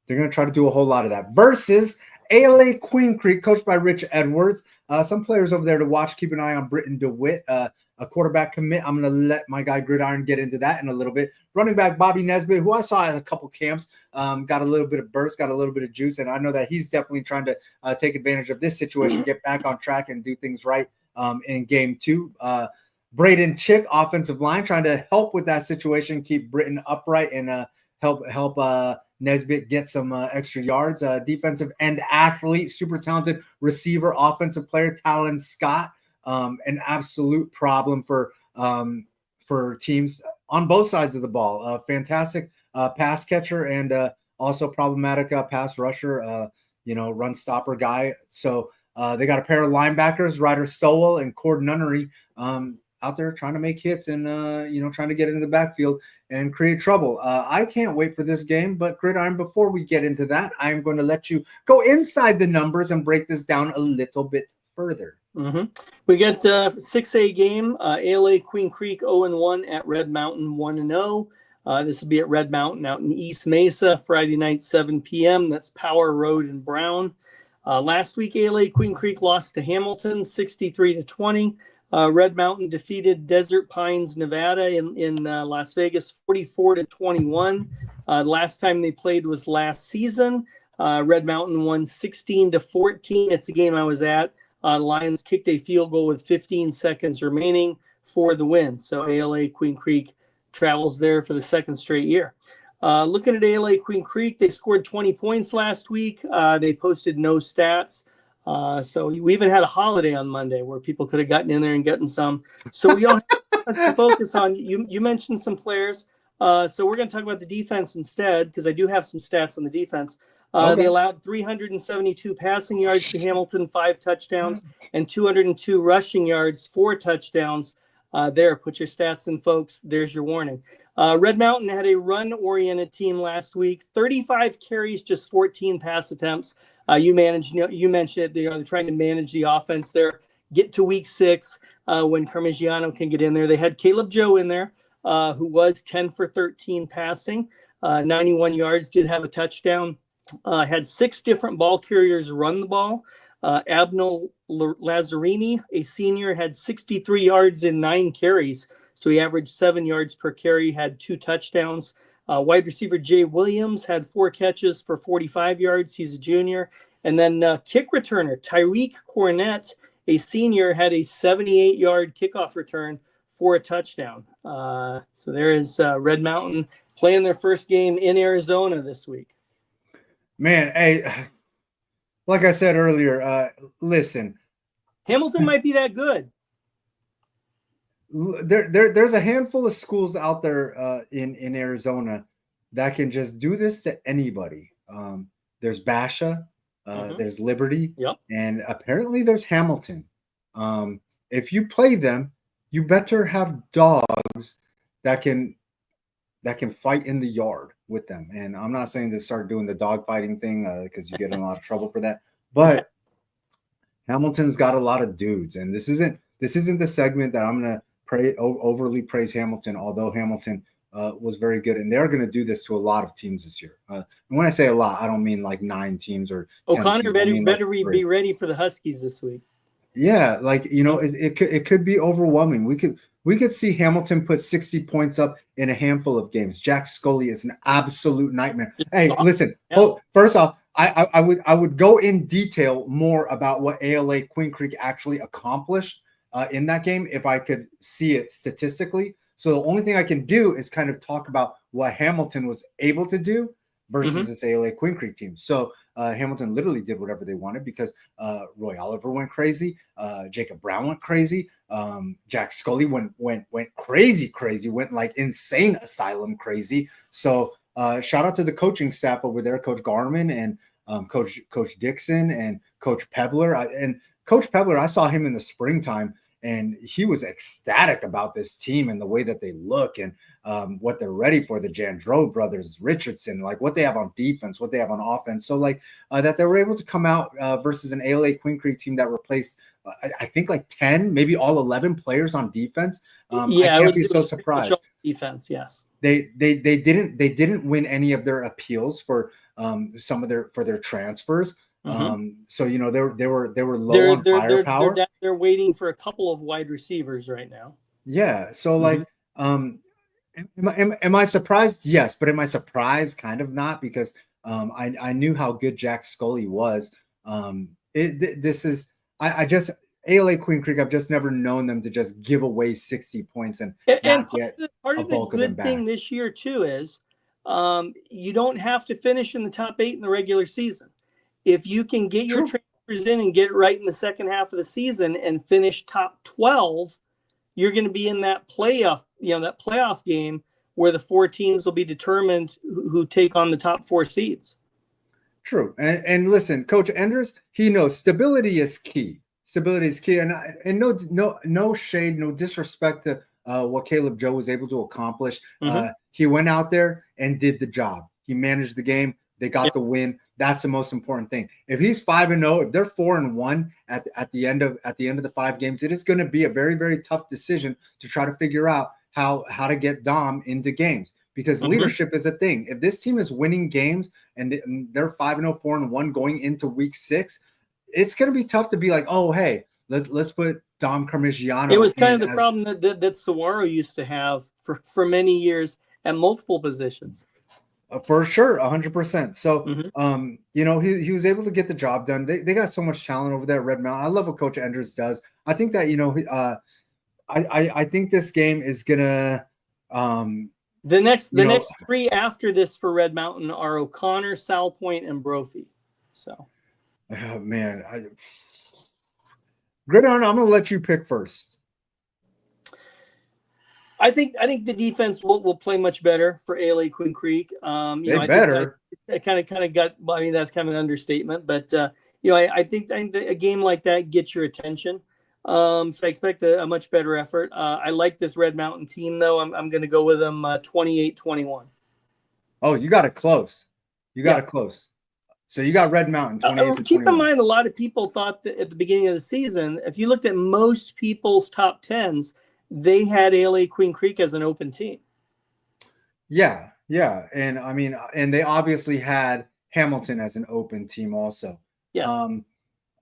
whole lot of that. Versus ALA Queen Creek, coached by Rich Edwards. Some players over there to watch. Keep an eye on Britton DeWitt, a quarterback commit. I'm going to let my guy Gridiron get into that in a little bit. Running back Bobby Nesbitt, who I saw at a couple camps, got a little bit of burst, got a little bit of juice, and I know that he's definitely trying to take advantage of this situation, get back on track, and do things right in game 2. Braden Chick, offensive line, trying to help with that situation, keep Britton upright, and help Nesbitt get some extra yards. Defensive end athlete, super talented receiver, offensive player, Talon Scott. An absolute problem for teams on both sides of the ball. Fantastic pass catcher and also problematic pass rusher, run stopper guy. So they got a pair of linebackers, Ryder Stowell and Cord Nunnery, out there trying to make hits and trying to get into the backfield and create trouble. I can't wait for this game, but Gridiron, before we get into that, I'm going to let you go inside the numbers and break this down a little bit further. Mm-hmm. We got 6A game, ALA Queen Creek 0-1 at Red Mountain 1-0. This will be at Red Mountain out in East Mesa, Friday night, 7 p.m. That's Power Road in Brown. Last week, ALA Queen Creek lost to Hamilton 63-20. Red Mountain defeated Desert Pines, Nevada in Las Vegas 44-21. Last time they played was last season. Red Mountain won 16-14. It's a game I was at. Lions kicked a field goal with 15 seconds remaining for the win. So ALA Queen Creek travels there for the second straight year. Looking at ALA Queen Creek, they scored 20 points last week. They posted no stats. So we even had a holiday on Monday where people could have gotten in there and gotten some. So we all have to focus on, you mentioned some players. So we're going to talk about the defense instead, because I do have some stats on the defense. Okay. They allowed 372 passing yards to Hamilton, 5 touchdowns, and 202 rushing yards, 4 touchdowns. There, put your stats in, folks. There's your warning. Red Mountain had a run-oriented team last week. 35 carries, just 14 pass attempts. You mentioned it. They're trying to manage the offense there. Get to week 6 when Parmigiano can get in there. They had Caleb Joe in there, who was 10 for 13 passing, 91 yards, did have a touchdown. Had 6 different ball carriers run the ball. Abnel Lazzarini, a senior, had 63 yards in 9 carries. So he averaged 7 yards per carry, had 2 touchdowns. Wide receiver Jay Williams had 4 catches for 45 yards. He's a junior. And then kick returner Tyreek Cornett, a senior, had a 78-yard kickoff return for a touchdown. So there is Red Mountain playing their first game in Arizona this week. Man, hey, like I said earlier, listen. Hamilton might be that good. there's a handful of schools out there in Arizona that can just do this to anybody. There's Basha, there's Liberty, Yep. and apparently there's Hamilton. If you play them, you better have dogs that can fight in the yard with them. And I'm not saying to start doing the dog fighting thing because you get in a lot of trouble for that. But Hamilton's got a lot of dudes, and this isn't the segment that I'm gonna overly praise Hamilton, although Hamilton was very good, and they're going to do this to a lot of teams this year. And when I say a lot, I don't mean like 9 teams or 10 O'Connor teams. better be ready for the Huskies this week. Yeah, like it could be overwhelming. We could see Hamilton put 60 points up in a handful of games. Jack Scully is an absolute nightmare. Hey, listen. First off, I would go in detail more about what ALA Queen Creek actually accomplished in that game if I could see it statistically. So the only thing I can do is kind of talk about what Hamilton was able to do versus this ALA Queen Creek team. So Hamilton literally did whatever they wanted because Roy Oliver went crazy, Jacob Brown went crazy, Jack Scully went crazy, went like insane asylum crazy. So shout out to the coaching staff over there, Coach Garman and Coach Dixon and Coach Pebler. And Coach Pebler, I saw him in the springtime, and he was ecstatic about this team and the way that they look and what they're ready for. The Jandreau brothers, Richardson, like what they have on defense, what they have on offense. So like that they were able to come out versus an ALA Queen Creek team that replaced, I think like 10, maybe all 11 players on defense. I can't be so surprised. Defense, yes. They didn't win any of their appeals for some of their transfers. So they were low on firepower. They're waiting for a couple of wide receivers right now. Yeah. So like, am I surprised? Yes, but am I surprised? Kind of not, because I knew how good Jack Scully was. ALA Queen Creek, I've just never known them to just give away 60 points and not get part a of bulk the of them good back. thing this year too is you don't have to finish in the top 8 in the regular season. If you can get your transfers in and get right in the second half of the season and finish top 12, you're going to be in that playoff game where the 4 teams will be determined who take on the top 4 seeds. True. And listen, Coach Enders, he knows stability is key. Stability is key. And no shade, no disrespect to what Caleb Joe was able to accomplish. He went out there and did the job. He managed the game. They got the win. That's the most important thing. If he's 5-0, if they're 4-1 at the end of the 5 games, it is going to be a very, very tough decision to try to figure out how to get Dom into games, because leadership is a thing. If this team is winning games and they're 5-0, 4-1 going into week 6, it's going to be tough to be like, oh, hey, let's put Dom Carmigiano. It was kind of the problem that Saguaro used to have for many years at multiple positions. For sure, 100%. So, he was able to get the job done. They got so much talent over there at Red Mountain. I love what Coach Enders does. I think that I think this game is gonna. The next 3 after this for Red Mountain are O'Connor, Sal Point, and Brophy. So, oh man, Gridiron, I'm gonna let you pick first. I think the defense will play much better for ALA Queen Creek. They better. I kind of got. I mean, that's kind of an understatement, but I think a game like that gets your attention. So I expect a much better effort. I like this Red Mountain team, though. I'm going to go with them 28-21. Oh, you got it close. You got it close. So you got Red Mountain 28-21. Keep in mind, a lot of people thought that at the beginning of the season, if you looked at most people's top 10s, they had ALA Queen Creek as an open team. Yeah. And I mean, and they obviously had Hamilton as an open team also. Yes.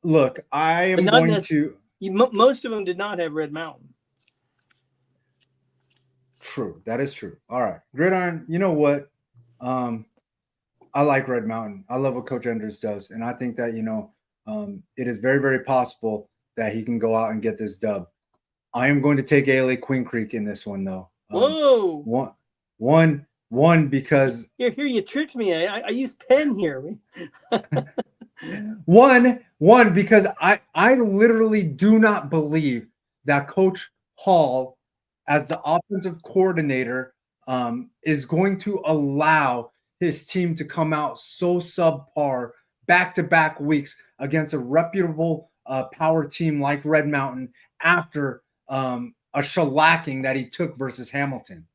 Look, I am going to... Most of them did not have Red Mountain. True. That is true. All right. Gridiron, you know what? I like Red Mountain. I love what Coach Enders does. And I think that, it is very, very possible that he can go out and get this dub. I am going to take ALA Queen Creek in this one, though. Whoa. One because here you tricked me. I used pen here. one because I literally do not believe that Coach Hall as the offensive coordinator is going to allow his team to come out so subpar back-to-back weeks against a reputable power team like Red Mountain after a shellacking that he took versus Hamilton.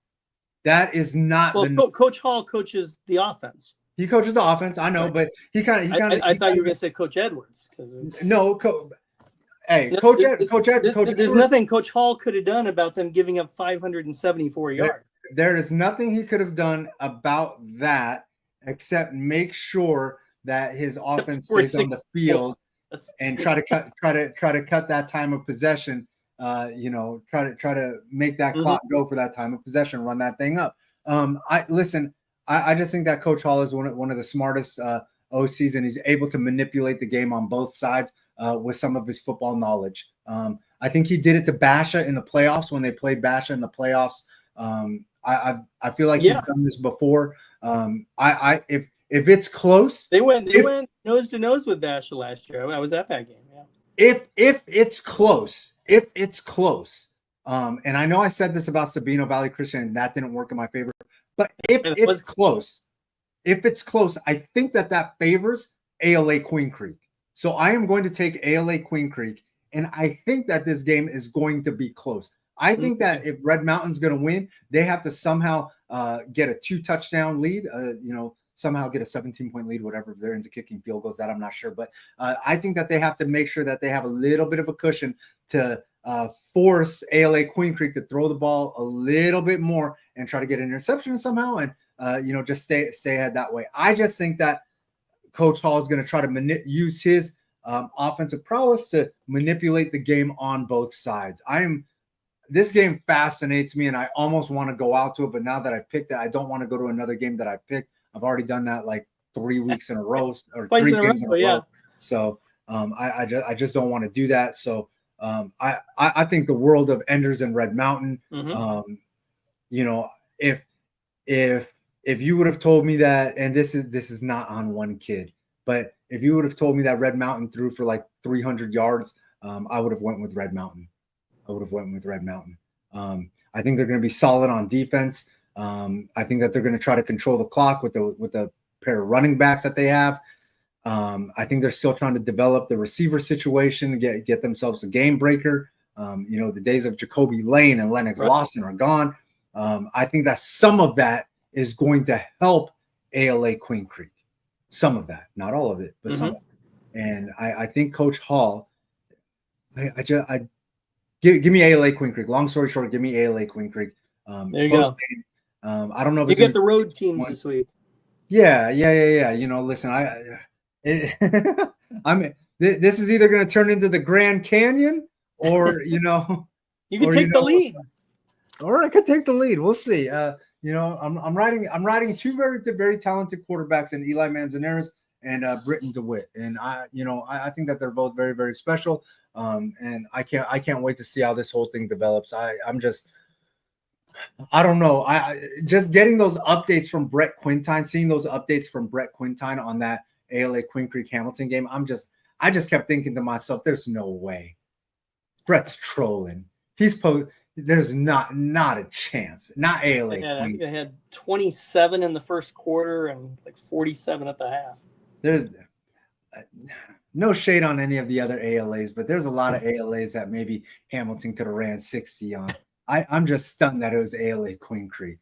That is not Coach Hall coaches the offense. He coaches the offense, I know, but he kind of. I thought you were going to say Coach Edwards. No, Coach Edwards. There's nothing Coach Hall could have done about them giving up 574 yards. There is nothing he could have done about that except make sure that his offense stays on the field and try to cut that time of possession. Try to make that clock go for that time of possession, run that thing up. I just think that Coach Hall is one of the smartest OCs, and he's able to manipulate the game on both sides with some of his football knowledge. I think he did it to Basha in the playoffs when they played Basha in the playoffs. I feel like he's done this before. If it's close, they went nose to nose with Basha last year. I was at that game. Yeah. If it's close, and I know I said this about Sabino Valley Christian, and that didn't work in my favor. But if it's close, I think that favors ALA Queen Creek. So I am going to take ALA Queen Creek, and I think that this game is going to be close. I think that if Red Mountain's going to win, they have to somehow get a 2-touchdown lead, somehow get a 17-point lead, whatever. If they're into kicking field goals, that I'm not sure. But I think that they have to make sure that they have a little bit of a cushion to force ALA Queen Creek to throw the ball a little bit more and try to get an interception somehow and, just stay ahead that way. I just think that Coach Hall is going to try to use his offensive prowess to manipulate the game on both sides. This game fascinates me, and I almost want to go out to it, but now that I've picked it, I don't want to go to another game that I picked. I've already done that like 3 weeks in a row or 3 games in a row. So I just don't want to do that. So I think the world of Enders and Red Mountain. If you would have told me that, and this is not on one kid, but if you would have told me that Red Mountain threw for like 300 yards, I would have went with Red Mountain. I think they're going to be solid on defense. I think that they're going to try to control the clock with the pair of running backs that they have. I think they're still trying to develop the receiver situation, get themselves a game breaker. The days of Jacoby Lane and Lennox Lawson are gone. I think that some of that is going to help ALA Queen Creek. Some of that, not all of it, but some of it. And I think Coach Hall, give me ALA Queen Creek. Long story short, give me ALA Queen Creek. There you go. Game. I don't know if you get the road teams this week. Yeah. Listen, this is either going to turn into the Grand Canyon or, you can take the lead. Or I could take the lead. We'll see. I'm riding two very talented quarterbacks in Eli Manzanares and Britton DeWitt. And I think that they're both very, very special. And I can't wait to see how this whole thing develops. I don't know. I just getting those updates from Brett Quintine, seeing those updates from Brett Quintine on that ALA Queen Creek Hamilton game. I just kept thinking to myself, there's no way. Brett's trolling. There's not a chance. Not ALA Queen. I think they had 27 in the first quarter and like 47 at the half. There's no shade on any of the other ALAs, but there's a lot of ALAs that maybe Hamilton could have ran 60 on. I'm just stunned that it was ALA Queen Creek.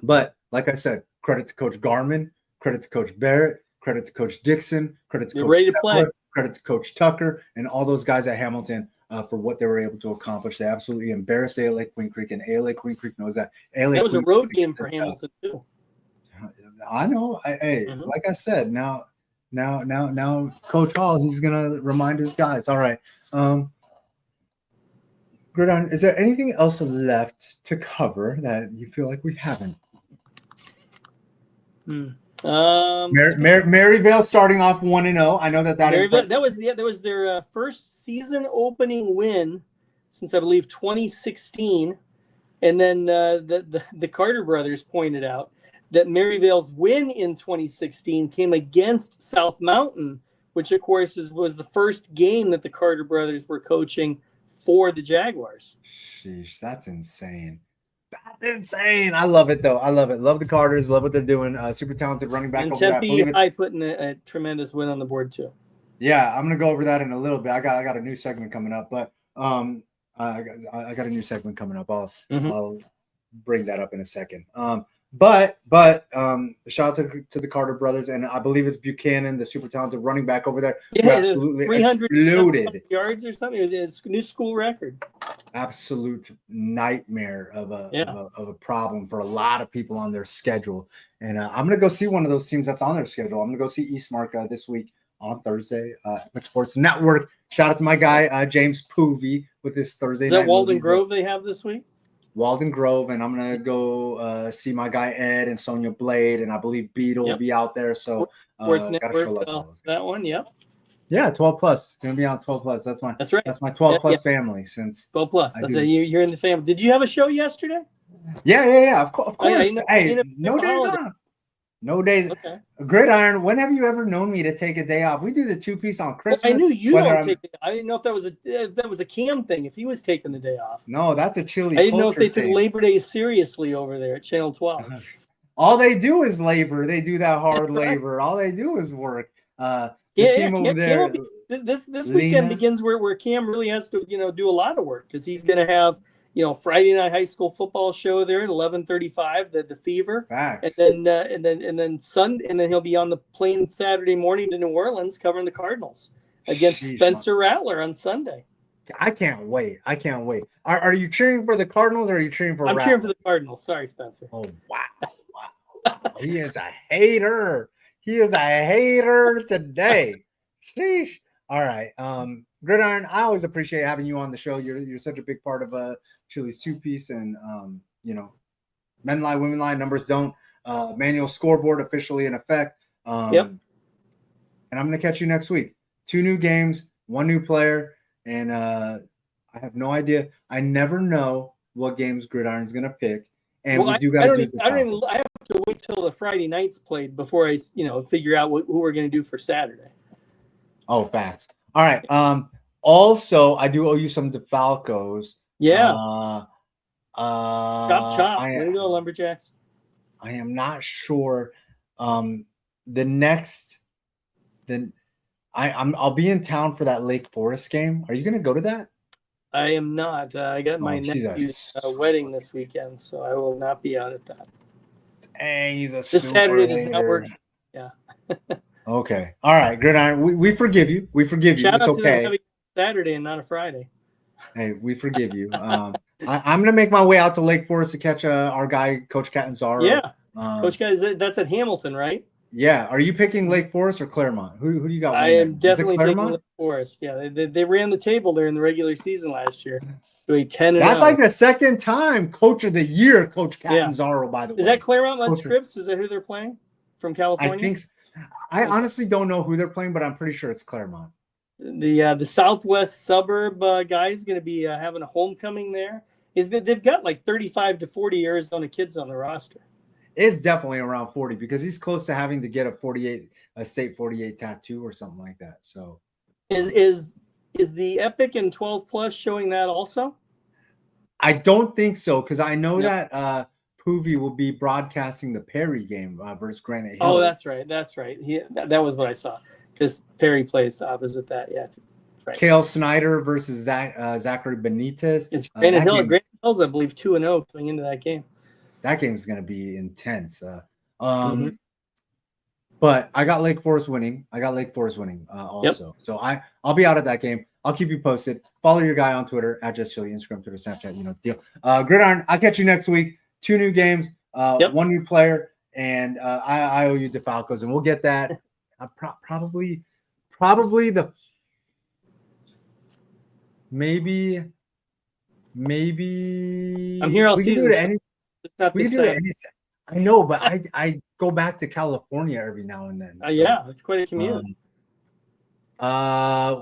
But like I said, credit to Coach Garman, credit to Coach Barrett, credit to Coach Dixon, credit to Coach ready to play. Credit to Coach Tucker and all those guys at Hamilton for what they were able to accomplish. They absolutely embarrassed ALA Queen Creek, and ALA Queen Creek knows that. That was a road game for Hamilton too. I know. Like I said, now Coach Hall, he's gonna remind his guys. All right. Gridiron, is there anything else left to cover that you feel like we haven't? Maryvale starting off 1-0. I know that was their first season opening win since I believe 2016, and then the Carter brothers pointed out that Maryvale's win in 2016 came against South Mountain, which of course was the first game that the Carter brothers were coaching for the Jaguars. Sheesh, that's insane. That's insane. I love it though. I love it. Love the Carters. Love what they're doing. Super talented running back And over there. I Tempe believe it's High putting a tremendous win on the board too. Yeah, I'm gonna go over that in a little bit. I got a new segment coming up, but I got a new segment coming up. I'll bring that up in a second. But shout out to the Carter brothers, and I believe it's Buchanan, the super talented running back over there. Yeah, who absolutely 300 exploded yards or something. It was a new school record. Absolute nightmare of a problem for a lot of people on their schedule. And I'm gonna go see one of those teams that's on their schedule. I'm gonna go see Eastmark this week on Thursday. Epic Sports Network. Shout out to my guy James Poovey with his Thursday. Is that night Walden movies. Grove they have this week? Walden Grove, and I'm gonna go see my guy Ed and Sonia Blade, and I believe Beetle will be out there. So Sports gotta Network, show love to those guys. that one, yep. Yeah, 12 plus. Gonna be on 12 plus. That's right. That's my 12 plus family since 12 plus. You're in the family. Did you have a show yesterday? Yeah. Of course. Hey, no days holiday. on. No days. Okay. Gridiron. When have you ever known me to take a day off? We do the 2-piece on Christmas. Well, I knew you don't take it. I didn't know if that was a Cam thing. If he was taking the day off. No, that's a chili. I didn't know if they took Labor Day seriously over there at Channel 12. All they do is labor. They do that hard labor. All they do is work. The team over there. This weekend begins where Cam really has to do a lot of work because he's going to have Friday night high school football show there at 11:35, the Fever. Facts. And then he'll be on the plane Saturday morning to New Orleans covering the Cardinals against Spencer Rattler on Sunday. I can't wait. Are you cheering for the Cardinals or are you cheering for I'm Rattler? cheering for the Cardinals. Sorry, Spencer. Oh wow. He is a hater. He is a hater today. Sheesh. All right. Gridiron, I always appreciate having you on the show. You're such a big part of Chili's 2-piece, and men lie, women lie, numbers don't. Manual scoreboard officially in effect. Yep. And I'm gonna catch you next week. 2 new games, 1 new player, and I have no idea. I never know what games Gridiron's gonna pick. And we do got to do. I have to wait till the Friday nights played before I figure out who we're gonna do for Saturday. Oh, facts. All right. Also, I do owe you some DeFalcos. Yeah. Chop. Way to go, Lumberjacks. I am not sure. I'll be in town for that Lake Forest game. Are you going to go to that? I am not. I got my nephew's wedding this weekend, so I will not be out at that. Dang, he's a this Saturday does not work. Yeah. Okay. All right, Gridiron. We forgive you. We forgive you. Shout it's out to okay. them Saturday and not a Friday. Hey, we forgive you. I'm gonna make my way out to Lake Forest to catch our guy, Coach Catanzaro. Yeah, Coach Cat, that's at Hamilton, right? Yeah. Are you picking Lake Forest or Claremont? Who do you got? I am definitely picking Lake Forest. Yeah, they ran the table there in the regular season last year. Doing 10-0. That's like the second time Coach of the Year, Coach Catanzaro. By the way, is that Claremont on Scripps? Is that who they're playing from California? I think so. I honestly don't know who they're playing, but I'm pretty sure it's Claremont. The southwest suburb guy is going to be having a homecoming there. They've got like 35 to 40 Arizona kids on the roster. It's definitely around 40 because he's close to having to get a state 48 tattoo or something like that. So is the Epic and 12 plus showing that also? I don't think so because I know that Poovey will be broadcasting the Perry game versus Granite Hills. Oh, that's right. That was what I saw because Perry plays opposite that. Yeah, right. Kale Snyder versus Zachary Benitez. It's Granite Hills. Granite Hills, I believe, 2-0 going into that game. That game is going to be intense. But I got Lake Forest winning. Also. Yep. So I'll be out at that game. I'll keep you posted. Follow your guy on Twitter at JustChili, Instagram, Twitter, Snapchat. You know the deal. Gridiron, I'll catch you next week. 2 new games, 1 new player, and I owe you DeFalcos, and we'll get that. Probably the maybe. I'm here all we season. Can do it we can do it any. I know, but I go back to California every now and then. So, yeah, it's quite a commute.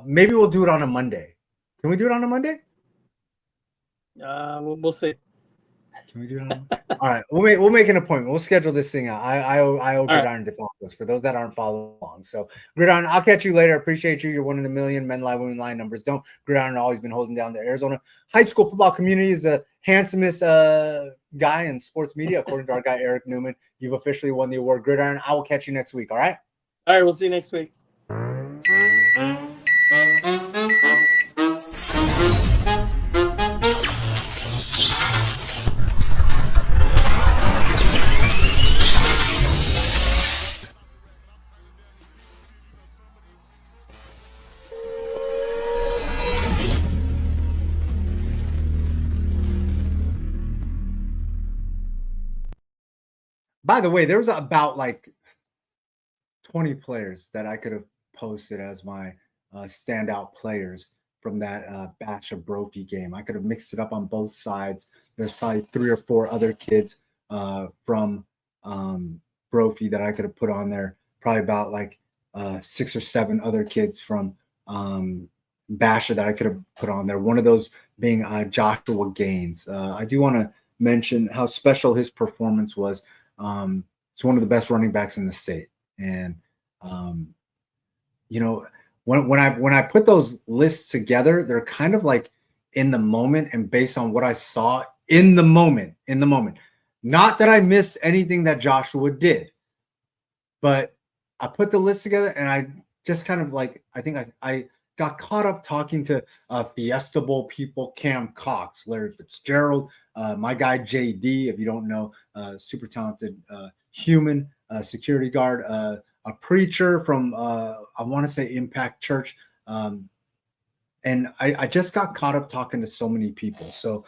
Maybe we'll do it on a Monday. Can we do it on a Monday? We'll see. Can we do that? All right, we'll make an appointment. We'll schedule this thing out. I owe Gridiron to follow us for those that aren't following along. So Gridiron, I'll catch you later. Appreciate you. You're 1 in a million. Men lie, women lie. Numbers don't. Gridiron always been holding down the Arizona high school football community. Is the handsomest guy in sports media, according to our guy Eric Newman. You've officially won the award, Gridiron. I will catch you next week. All right. All right. We'll see you next week. By the way, there was about like 20 players that I could have posted as my standout players from that batch of Brophy game. I could have mixed it up on both sides. There's probably 3 or 4 other kids from Brophy that I could have put on there. Probably about like 6 or 7 other kids from Basher that I could have put on there. One of those being Joshua Gaines. I do want to mention how special his performance was. It's one of the best running backs in the state. And, you know, when I put those lists together, they're kind of like in the moment and based on what I saw in the moment. Not that I missed anything that Joshua did, but I put the list together and I just kind of like, I think I got caught up talking to Fiesta Bowl people, Cam Cox, Larry Fitzgerald, my guy JD, if you don't know, super talented human security guard, a preacher from I want to say Impact Church, and I just got caught up talking to so many people. So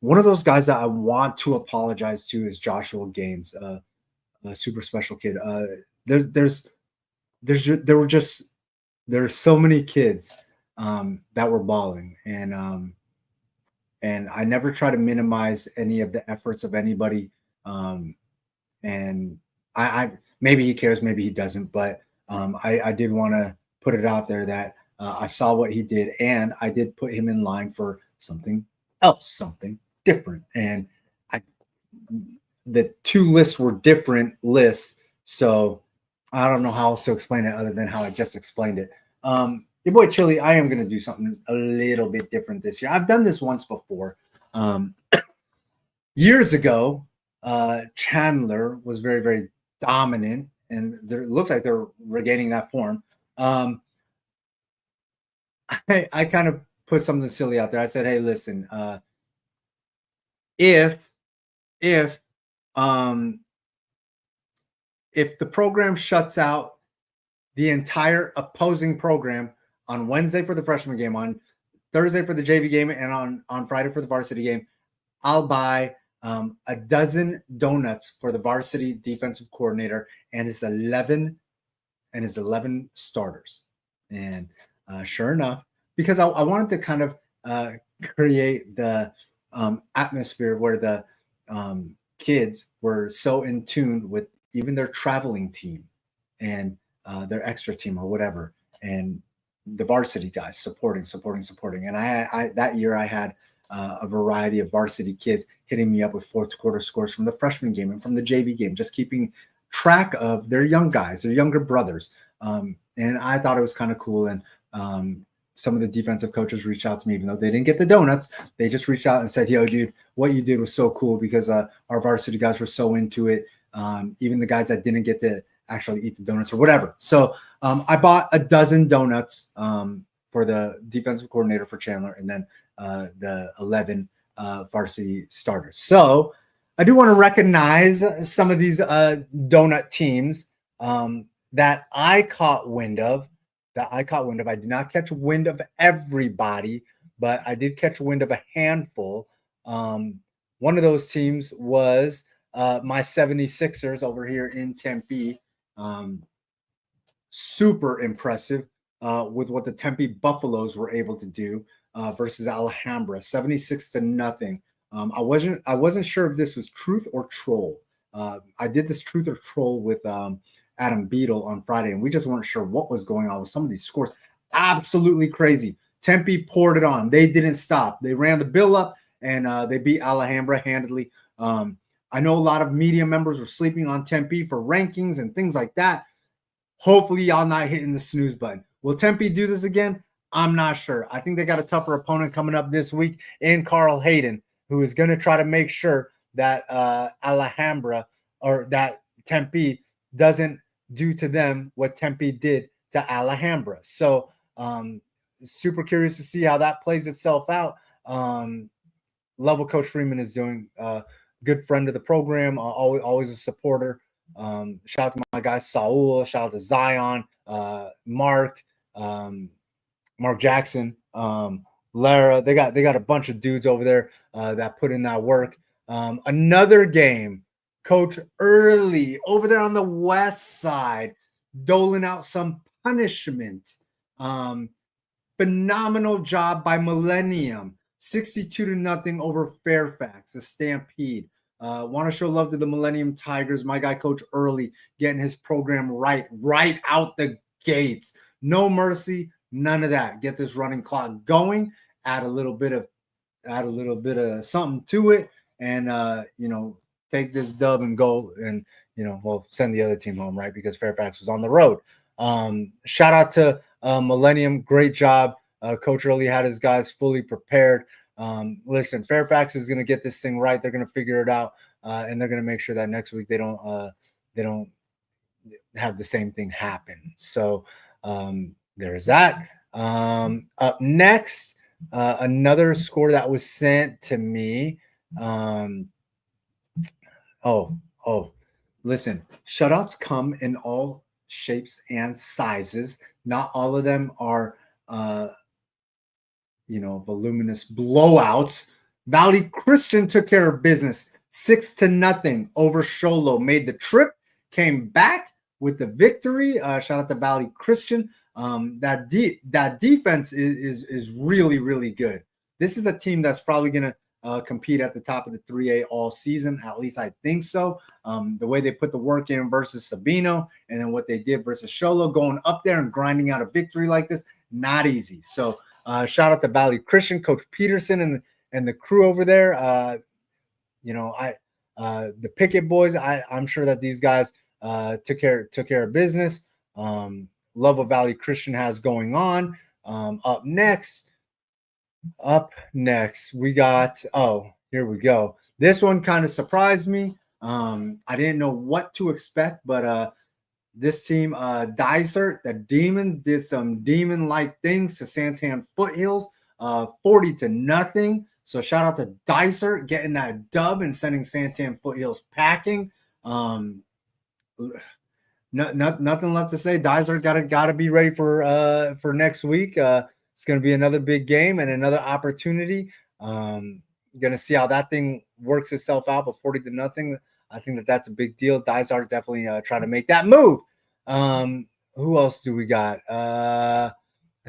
one of those guys that I want to apologize to is Joshua Gaines, a super special kid. There's so many kids that were balling, and I never try to minimize any of the efforts of anybody. And I maybe he cares, maybe he doesn't, but I did want to put it out there that I saw what he did, and I did put him in line for something else, something different. And the 2 lists were different lists, so I don't know how else to explain it other than how I just explained it. Your boy Chili, I am going to do something a little bit different this year. I've done this once before. Years ago, Chandler was very, very dominant, and it looks like they're regaining that form. I kind of put something silly out there. I said, hey, listen, if the program shuts out the entire opposing program on Wednesday for the freshman game, on Thursday for the JV game, and on Friday for the varsity game, I'll buy a dozen donuts for the varsity defensive coordinator and his 11 starters. And sure enough, because I wanted to kind of create the atmosphere where the kids were so in tune with even their traveling team and their extra team or whatever, and the varsity guys supporting. And I that year I had a variety of varsity kids hitting me up with 4th quarter scores from the freshman game and from the JV game, just keeping track of their young guys, their younger brothers. And I thought it was kind of cool. And some of the defensive coaches reached out to me, even though they didn't get the donuts. They just reached out and said, yo, dude, what you did was so cool, because our varsity guys were so into it. Even the guys that didn't get to actually eat the donuts or whatever. So I bought a dozen donuts for the defensive coordinator for Chandler, and then the 11 varsity starters. So I do want to recognize some of these donut teams that I caught wind of. I did not catch wind of everybody, but I did catch wind of a handful. One of those teams was my 76ers over here in Tempe. Super impressive with what the Tempe Buffaloes were able to do versus Alhambra, 76-0. I wasn't sure if this was truth or troll. I did this truth or troll with Adam Beadle on Friday, and we just weren't sure what was going on with some of these scores. Absolutely crazy. Tempe poured it on. They didn't stop. They ran the bill up, and they beat Alhambra handedly. I know a lot of media members were sleeping on Tempe for rankings and things like that. Hopefully, y'all not hitting the snooze button. Will Tempe do this again? I'm not sure. I think they got a tougher opponent coming up this week in Carl Hayden, who is going to try to make sure that Alhambra or that Tempe doesn't do to them what Tempe did to Alhambra. So super curious to see how that plays itself out. Love what Coach Freeman is doing. Good friend of the program, always a supporter. Shout out to my guys Saul, shout out to Zion, Mark Jackson, Lara. They got a bunch of dudes over there that put in that work. Another game, Coach Early over there on the west side, doling out some punishment. Phenomenal job by Millennium, 62-0 over Fairfax, a stampede. Want to show love to the Millennium Tigers. My guy, Coach Early, getting his program right out the gates. No mercy, none of that. Get this running clock going. Add a little bit of something to it, and take this dub and go, and we'll send the other team home, right? Because Fairfax was on the road. Shout out to Millennium, great job. Coach Early had his guys fully prepared. Listen, Fairfax is going to get this thing right. They're going to figure it out, and they're going to make sure that next week they don't have the same thing happen. So there's that. Up next, another score that was sent to me. Listen, shutouts come in all shapes and sizes. Not all of them are voluminous blowouts. Valley Christian took care of business 6-0 over Sholo. Made the trip, came back with the victory. Shout out to Valley Christian. That defense is really, really good. This is a team that's probably going to compete at the top of the 3A all season. At least I think so. The way they put the work in versus Sabino, and then what they did versus Sholo, going up there and grinding out a victory like this, not easy. So shout out to Valley Christian, Coach Peterson, and the crew over there. The Pickett boys. I'm sure that these guys took care of business. Love what Valley Christian has going on. Up next, we got, here we go. This one kind of surprised me. I didn't know what to expect, but this team, Dysart, the Demons, did some demon-like things to Santan Foothills, 40-0. So shout out to Dysart getting that dub and sending Santan Foothills packing. Nothing left to say. Dysart gotta be ready for next week. It's gonna be another big game and another opportunity. Gonna see how that thing works itself out. But 40-0, I think that's a big deal. Dysart definitely trying to make that move. Who else do we got? I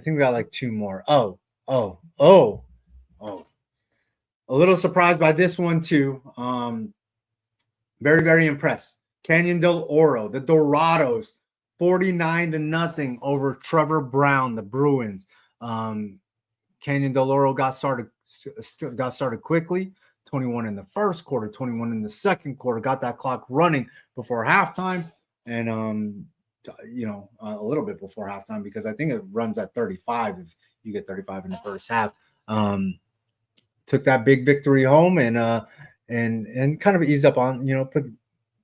think we got like two more. A little surprised by this one too. Very, very impressed. Canyon del Oro, the Dorados, 49-0 over Trevor Brown, the Bruins. Canyon del Oro got started quickly. 21 in the first quarter, 21 in the second quarter. Got that clock running before halftime, and a little bit before halftime, because I think it runs at 35 if you get 35 in the first half. Took that big victory home, and kind of eased up on,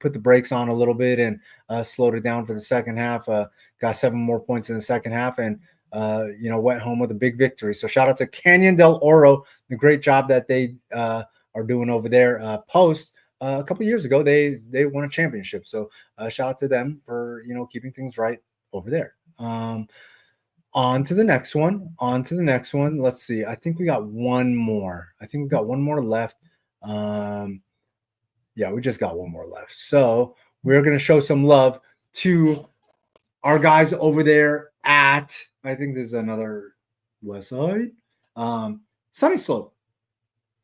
put the brakes on a little bit and slowed it down for the second half. Got 7 more points in the second half, and went home with a big victory. So shout out to Canyon del Oro, the great job that they are doing over there. Post a couple of years ago, they won a championship. So shout out to them for keeping things right over there. On to the next one. Let's see. I think we got one more. Left. Yeah, we just got one more left. So we're going to show some love to our guys over there at, I think there's another West Side. Sunny Slope,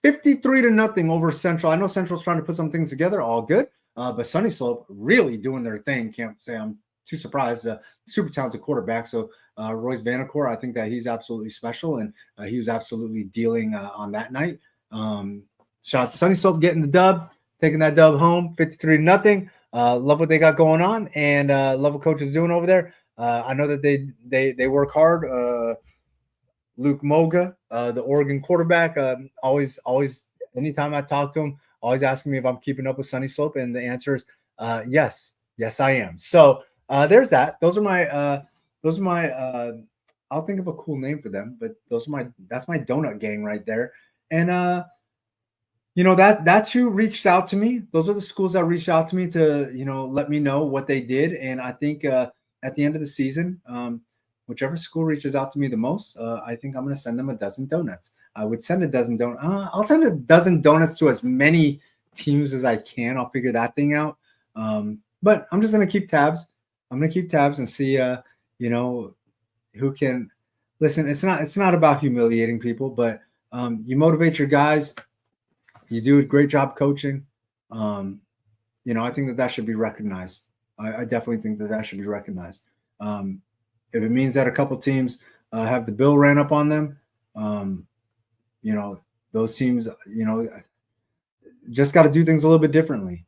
53-0 over Central. I know Central's trying to put some things together, all good. But Sunny Slope really doing their thing. Can't say I'm too surprised. Super talented quarterback. So Royce Vanacore, I think that he's absolutely special, and he was absolutely dealing on that night. Shout out to Sunny Slope getting the dub, taking that dub home, 53-0. Love what they got going on, and love what coach is doing over there. I know that they work hard. Luke Moga, the Oregon quarterback, always anytime I talk to him, always asking me if I'm keeping up with Sunny Slope, and the answer is yes, I am. So there's that. Those are my I'll think of a cool name for them, but that's my donut gang right there. And that's who reached out to me. Those are the schools that reached out to me to let me know what they did. And I think at the end of the season, whichever school reaches out to me the most, I think I'm going to send them a dozen donuts. I would send a dozen donuts. I'll send a dozen donuts to as many teams as I can. I'll figure that thing out. But I'm just going to keep tabs. I'm going to keep tabs and see, who can listen. It's not about humiliating people, but you motivate your guys. You do a great job coaching. I think that should be recognized. I definitely think that should be recognized. If it means that a couple teams have the bill ran up on them, those teams, just got to do things a little bit differently.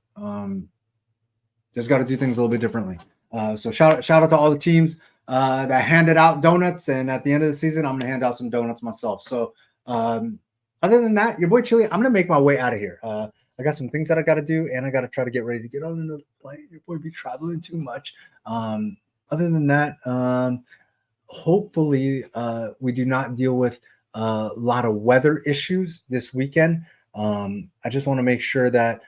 So shout out to all the teams that handed out donuts. And at the end of the season, I'm going to hand out some donuts myself. So other than that, your boy Chili, I'm going to make my way out of here. I got some things that I got to do, and I got to try to get ready to get on another plane. Your boy be traveling too much. Other than that, hopefully we do not deal with a lot of weather issues this weekend. I just want to make sure that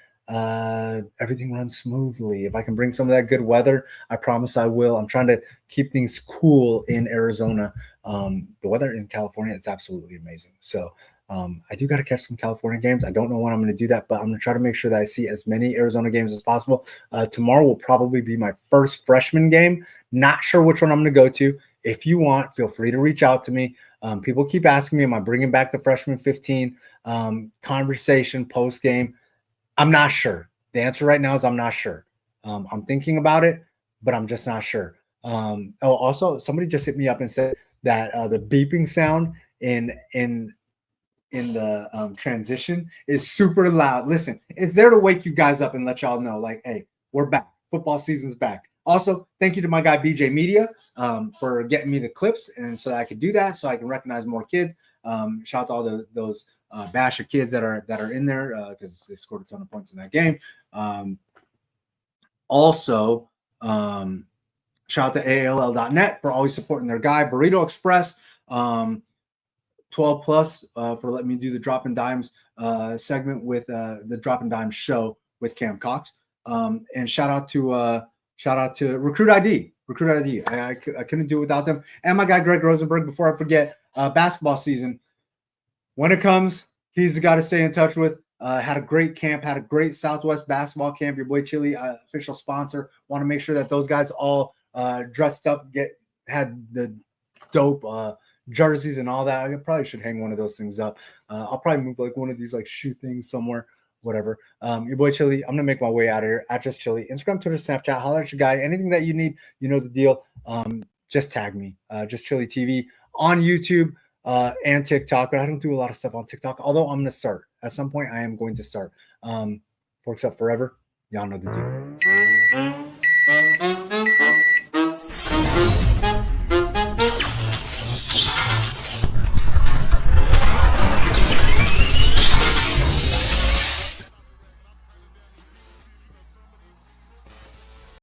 everything runs smoothly. If I can bring some of that good weather, I promise I will. I'm trying to keep things cool in Arizona. The weather in California is absolutely amazing. So I do got to catch some California games. I don't know when I'm going to do that, but I'm going to try to make sure that I see as many Arizona games as possible. Tomorrow will probably be my first freshman game. Not sure which one I'm going to go to. If you want, feel free to reach out to me. People keep asking me, am I bringing back the freshman 15 conversation post game? I'm not sure. The answer right now is I'm not sure. I'm thinking about it, but I'm just not sure. Also, somebody just hit me up and said that the beeping sound in the transition is super loud. Listen, it's there to wake you guys up and let y'all know, like, hey, we're back. Football season's back. Also, thank you to my guy BJ Media for getting me the clips, and so that I could do that, so I can recognize more kids. Shout out to all those Basher kids that are in there because they scored a ton of points in that game. Also, shout out to ALL.net for always supporting their guy Burrito Express. 12 plus for letting me do the Drop and Dimes segment with the Drop and Dimes show with Cam Cox. And shout out to Recruit ID. I couldn't do it without them. And my guy Greg Rosenberg. Before I forget, basketball season, when it comes, he's the guy to stay in touch with. Had a great camp, had a great Southwest basketball camp. Your boy Chili, official sponsor. Want to make sure that those guys all dressed up, had the dope jerseys and all that. I probably should hang one of those things up. I'll probably move like one of these like shoe things somewhere, whatever. Your boy Chili, I'm gonna make my way out of here at Just Chili. Instagram, Twitter, Snapchat, holler at your guy. Anything that you need, you know the deal. Just tag me. Just Chili TV on YouTube and TikTok, but I don't do a lot of stuff on TikTok. Although I'm gonna start at some point. I am going to start. Forks Up Forever. Y'all know the deal.